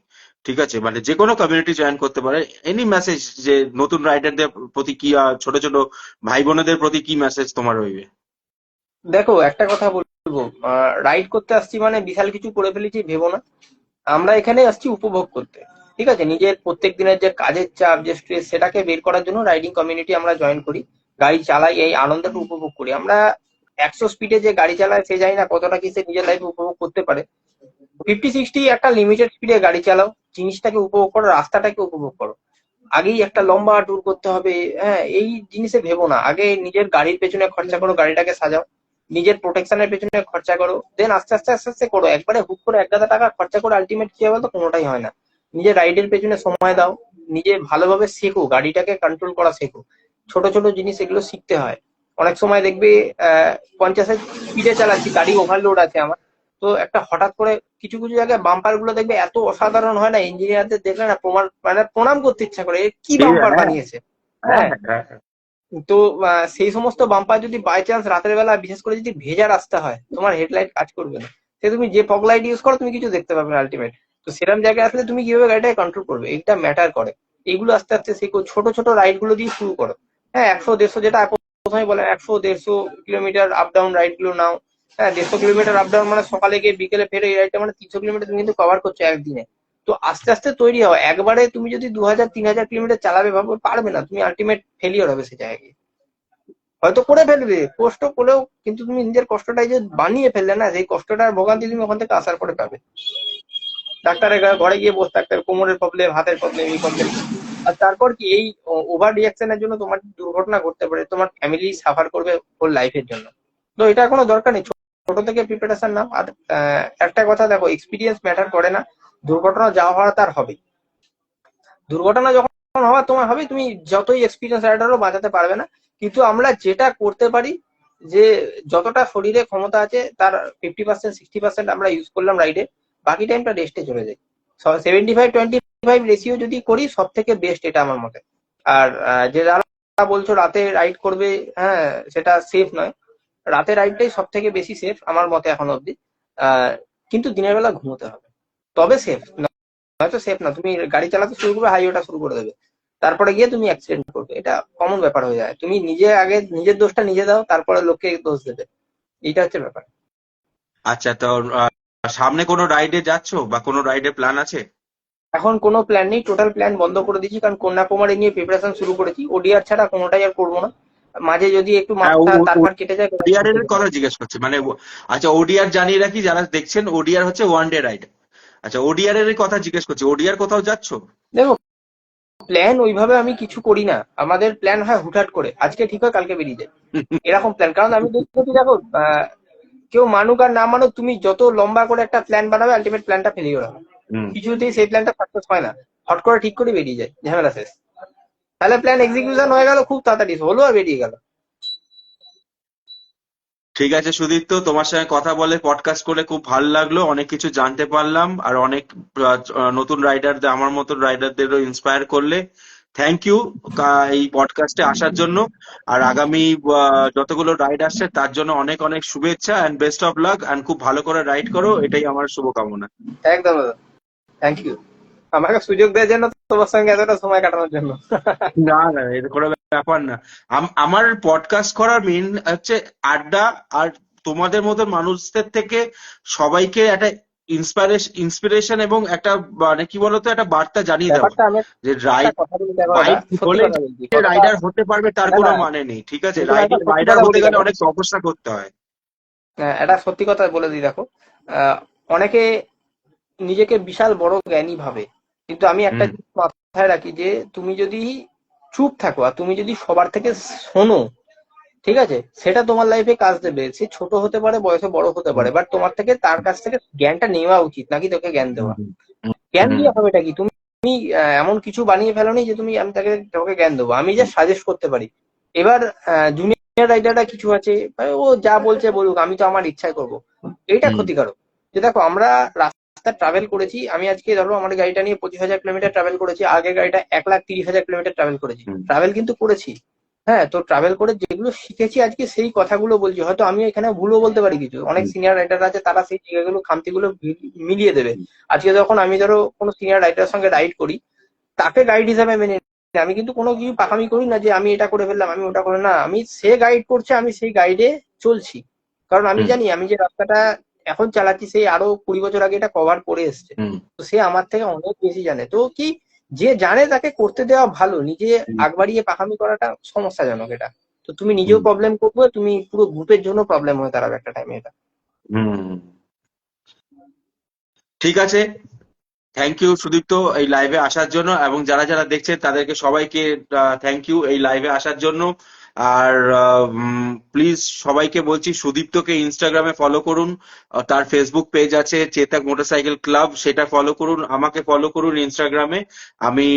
ঠিক আছে, মানে যে কোনো কমিউনিটি জয়েন করতে পারে। এনি মেসেজ যে নতুন রাইডারদের প্রতি কি, ছোট ছোট ভাই বোনেদের প্রতি কি মেসেজ তোমার রইবে? দেখো একটা কথা বলবো, রাইড করতে আসছি মানে বিশাল কিছু করে ফেলেছি ভেবো না। আমরা এখানে আসছি উপভোগ করতে। ঠিক আছে, নিজের প্রত্যেক দিনের যে কাজের চাপ, যে স্ট্রেস, সেটাকে বের করার জন্য রাইডিং কমিউনিটি আমরা জয়েন করি, গাড়ি চালাই, এই আনন্দটা উপভোগ করি আমরা। 100 স্পিডে যে গাড়ি চালায় সে জানি না কতটা কি সে নিজের লাইফে উপভোগ করতে পারে। 50-60 একটা লিমিটেড স্পিডে গাড়ি চালাও, জিনিসটাকে উপভোগ করো, রাস্তাটাকে উপভোগ করো। আগেই একটা লম্বা ট্যুর করতে হবে, হ্যাঁ, এই জিনিসে ভেবো না। আগে নিজের গাড়ির পেছনে খরচা করো, গাড়িটাকে সাজাও, নিজের প্রোটেকশনের পেছনে খরচা করো, দেন আস্তে আস্তে আস্তে আস্তে করো। একবারে হুট করে 1,000 টাকা খরচা করে আলটিমেট কি হবে, তো কোনোটাই হয় না। নিজের রাইডের পেছনে সময় দাও, নিজে ভালোভাবে শেখো, গাড়িটাকে কন্ট্রোল করা শেখো। ছোট ছোট জিনিস এগুলো শিখতে হয়। অনেক সময় দেখবে 50-এর স্পিডে চালাচ্ছি, গাড়ি ওভারলোড আছে আমার, তো একটা হঠাৎ করে কিছু কিছু জায়গায় বাম্পার গুলো দেখবে এত অসাধারণ হয় না, ইঞ্জিনিয়ারদের দেখলে না প্রমাণ মানে প্রণাম করতে ইচ্ছা করে, এ কি বাম্পার হ্যাঁ, বানিয়েছে। হ্যাঁ, হ্যাঁ, হ্যাঁ, হ্যাঁ। তো সেই সমস্ত বাম্পার যদি বাই চান্স রাতের বেলা, বিশেষ করে যদি ভেজা রাস্তা হয়, তোমার হেডলাইট কাজ করবে না। সে তুমি যে ফগ লাইট ইউজ করো তুমি কিছু দেখতে পাবে না আলটিমেট। তো সেরকম জায়গায় আসলে তুমি কিভাবে গাড়িটাকে কন্ট্রোল করবে, এটা ম্যাটার করে। এইগুলো আস্তে আস্তে শেখো, ছোট ছোট রাইড গুলো দিয়ে শুরু করো। হ্যাঁ, 100-150, যেটা প্রথমে বলে 100-150 কিলোমিটার আপ ডাউন রাইড গুলো নাও। হ্যাঁ, 150 কিলোমিটার আপ ডাউন মানে সকালে গিয়ে বিকেলে ফেরো, এই রাইডটা মানে 300 কিলোমিটার তুমি কিন্তু কভার করছো একদিনে। তো আস্তে আস্তে তৈরি হও। একবারে তুমি যদি 2000-3000 কিলোমিটার চালাবে ভাবো, পারবে না, তুমি আলটিমেট ফেলিওর হবে সে জায়গায়। হয়তো করে ফেলবে, কষ্ট করেও, কিন্তু তুমি নিজের কষ্টটাই যে বানিয়ে ফেললে না, সেই কষ্টটার ভোগান্তি তুমি ওখান থেকে আসার পরে পাবে। ডাক্তারের ঘরে গিয়ে বসে থাকতে হবে, কোমরের প্রবলেম, হাতের প্রবলেম, এই প্রবলেম। আর তারপর কি, এই ওভার রিয়াকশনের জন্য তোমার দুর্ঘটনা ঘটতে পারে, তোমার ফ্যামিলি সাফার করবে হোল লাইফের জন্য। তো এটা কোনো দরকার নেই, ছোট থেকে প্রিপারেশন নাও। আর একটা কথা দেখো, এক্সপিরিয়েন্স ম্যাটার করে না, দুর্ঘটনা যা হওয়ার তার হবে। দুর্ঘটনা যখন হওয়ার তোমার হবে, তুমি যতই এক্সপিরিয়েন্স রাইডারও বাঁচাতে পারবে না। কিন্তু আমরা যেটা করতে পারি, যে যতটা শরীরে ক্ষমতা আছে তার 50%-60% আমরা ইউজ করলাম রাইডে, বাকি টাইমটা রেস্টে চলে যায়। 75-25 রেশিও যদি করি, সব থেকে বেস্ট এটা আমার মতে। আর যে যারা বলছো রাতে রাইড করবে, হ্যাঁ সেটা সেফ নয়। রাতে রাইডটাই সব থেকে বেশি সেফ আমার মতে এখন অব্দি। আহ, কিন্তু দিনের বেলা ঘুমোতে হবে, তবে সেফ। হয়তো সেফ না, তুমি গাড়ি চালাতে শুরু করবে, হাইওয়েটা শুরু করে দেবে, তারপরে গিয়ে তুমি অ্যাক্সিডেন্ট করবে, এটা কমন ব্যাপার হয়ে যায়। তুমি নিজে আগে নিজের দোষটা নিজে দাও, তারপরে লোককে দোষ দেবে, এইটা হচ্ছে ব্যাপার। আচ্ছা, তো সামনে কোনো রাইডে যাচ্ছো বা কোনো রাইডে প্ল্যান আছে? এখন কোনো প্ল্যান নেই, টোটাল প্ল্যান বন্ধ করে দিয়েছি, কারণ কন্যাকুমারী নিয়ে প্রিপারেশন শুরু করেছি। ওডিআর ছাড়া কোনোটাই আর করবো না। মাঝে যদি একটু হ্যাঁ, মাথা তারপর কেটে যায় ওডিআর এর কথা জিজ্ঞেস করছি, মানে আচ্ছা, ওডিআর জানিয়ে রাখি যারা দেখছেন, ওডিআর হচ্ছে ওয়ান ডে রাইড। আচ্ছা, ওডিআর এর কথা জিজ্ঞেস করছি, ওডিআর কোথাও যাচ্ছো? দেখো, প্ল্যান ওইভাবে আমি কিছু করি না। আমাদের প্ল্যান হয় হুটহাট করে, আজকে ঠিক হয় কালকে বেরিয়ে যায়, এরকম প্ল্যান। কারণ আমি দেখছি, দেখো কেউ মানুক আর না মানুক, তুমি যত লম্বা করে একটা প্ল্যান বানাবে, আলটিমেট প্ল্যানটা ফেলিওর হবে। হুম। কিছুতেই সেই প্ল্যানটা সাকসেস হয় না। হট করে ঠিক করে বেরিয়ে যায়, ঝামেলা শেষ। তাহলে প্ল্যান এক্সিকিউশন হয়ে গেল খুব তাড়াতাড়ি, হলো আর বেরিয়ে গেল। ঠিক আছে সুদীপ্ত, তোমার সঙ্গে কথা বলে, পডকাস্ট করে খুব ভালো লাগলো, অনেক কিছু জানতে পারলাম, আর অনেক নতুন রাইডারদের, আমার মতন রাইডারদেরও ইন্সপায়ার করলে। থ্যাংক ইউ এই পডকাস্টে আসার জন্য। আর আগামী যতগুলো রাইড আসছে তার জন্য অনেক অনেক শুভেচ্ছা, and best of luck, and খুব ভালো করে রাইড করো, এটাই আমার শুভকামনা। একদম দাদা, থ্যাংক ইউ আমাকে সুযোগ দেওয়ার জন্য, তোমার সঙ্গে এতটা সময় কাটানোর জন্য। না না, এটা কোনো ব্যাপার না। আমার পডকাস্ট করার মেইন হচ্ছে আড্ডা, আর তোমাদের মতো মানুষদের থেকে সবাইকে একটা ইন্সপিরেশন এবং একটা, মানে কি বলতো, একটা বার্তা জানিয়ে দেওয়া, ব্যাপারটা আমি যে একটা কথা বলি, দেখো দাদা, বাইক সত্যি হলে কথা বলছি, যে কথাটা রাইডার হতে পারবে তার না কোনো না, মানে নেই, ঠিক আছে? কিন্তু একটা সত্যি রাইডার কথা হতে বলি গেলে দেখো, অনেক তপস্যা করতে হয়। একটা সত্যি কথা বলে দিই দেখো। অনেকে নিজেকে বিশাল বড় জ্ঞানী ভাবে, কিন্তু আমি একটা হুম। জিনিস মাথায় রাখি, যে তুমি যদি চুপ থাকো আর তুমি যদি সবার থেকে শোনো, ঠিক আছে, সেটা তোমার লাইফে কাজ দেবে। সে ছোট হতে পারে, বয়সে বড় হতে হুম। পারে, বাট তোমার থেকে, তার কাছ থেকে জ্ঞানটা নেওয়া উচিত, নাকি তোকে জ্ঞান হুম। দেওয়া। হুম। জ্ঞান হুম। দিয়ে হবেটা কি, তুমি এমন কিছু বানিয়ে ফেলোনি যে তুমি, আমি তোকে জ্ঞান দেবো, আমি যা সাজেস্ট করতে পারি। এবার জুনিয়র রাইডাররা কিছু আছে, ও যা বলছে বলুক, আমি তো আমার ইচ্ছায় করবো, এইটা হুম। ক্ষতিকারক। যে দেখো, আমরা রাস্তা ট্রাভেল করেছি, আমি আজকে ধরো আমার গাড়িটা নিয়ে 25,000 কিলোমিটার ট্রাভেল করেছি, আগে গাড়িটা 1,30,000 কিলোমিটার ট্রাভেল করেছি, হুম। ট্রাভেল কিন্তু করেছি। হ্যাঁ, তো ট্রাভেল করে যেগুলো শিখেছি আজকে সেই কথাগুলো বলছি। হয়তো আমি এখানে ভুলও বলতে পারি, কিছু অনেক সিনিয়র রাইডার আছে, তারা সেই জায়গাগুলো, খামতিগুলো মিলিয়ে দেবে। আজকে যখন আমি ধরো কোনো সিনিয়র রাইডারের সঙ্গে রাইড করি, তাকে গাইড হিসাবে মেনে নিই। আমি কিন্তু কোনো কিছু পাকামি করি না যে আমি এটা করে ফেললাম, আমি ওটা করে না, আমি সে গাইড করছে, আমি সেই গাইডে চলছি। কারণ আমি হুম। জানি আমি যে রাস্তাটা এখন চালাচ্ছি, সেই আরো 20 বছর আগে এটা কভার করে এসছে। হুম। তো সে আমার থেকে অনেক বেশি জানে। তো কি, যে জানে তাকে করতে দেওয়া ভালো, নিজে হুম। আগ বাড়িয়ে পাকামি করাটা সমস্যাজনক এটা। তো তুমি নিজেও হুম। প্রবলেম করবে, তুমি পুরো গ্রুপের জন্য প্রবলেম হয়ে দাঁড়াবে একটা টাইমে এটা। হুম। ঠিক আছে, থ্যাংক ইউ সুদীপ্ত এই লাইভে আসার জন্য, এবং যারা যারা দেখছেন তাদেরকে সবাইকে থ্যাংক ইউ এই লাইভে আসার জন্য। আর প্লিজ সবাইকে বলছি, সুদীপ্তকে ইনস্টাগ্রামে ফলো করুন, তার ফেসবুক পেজ আছে চেতক মোটরসাইকেল ক্লাব, সেটা ফলো করুন, আমাকে ফলো করুন ইনস্টাগ্রামে। আমি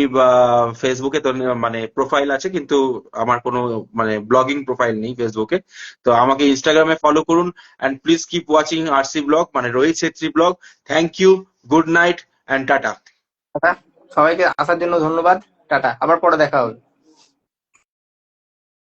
ফেসবুকে তো মানে প্রোফাইল আছে, কিন্তু আমার কোনো মানে ব্লগিং প্রোফাইল নেই ফেসবুকে। তো আমাকে ইনস্টাগ্রামে ফলো করুন, and please keep watching RC blog, মানে Rohit Chhetri blog. Thank you, good night, and Tata. সবাইকে আসার জন্য ধন্যবাদ। টাটা, আবার পরে দেখা হবে।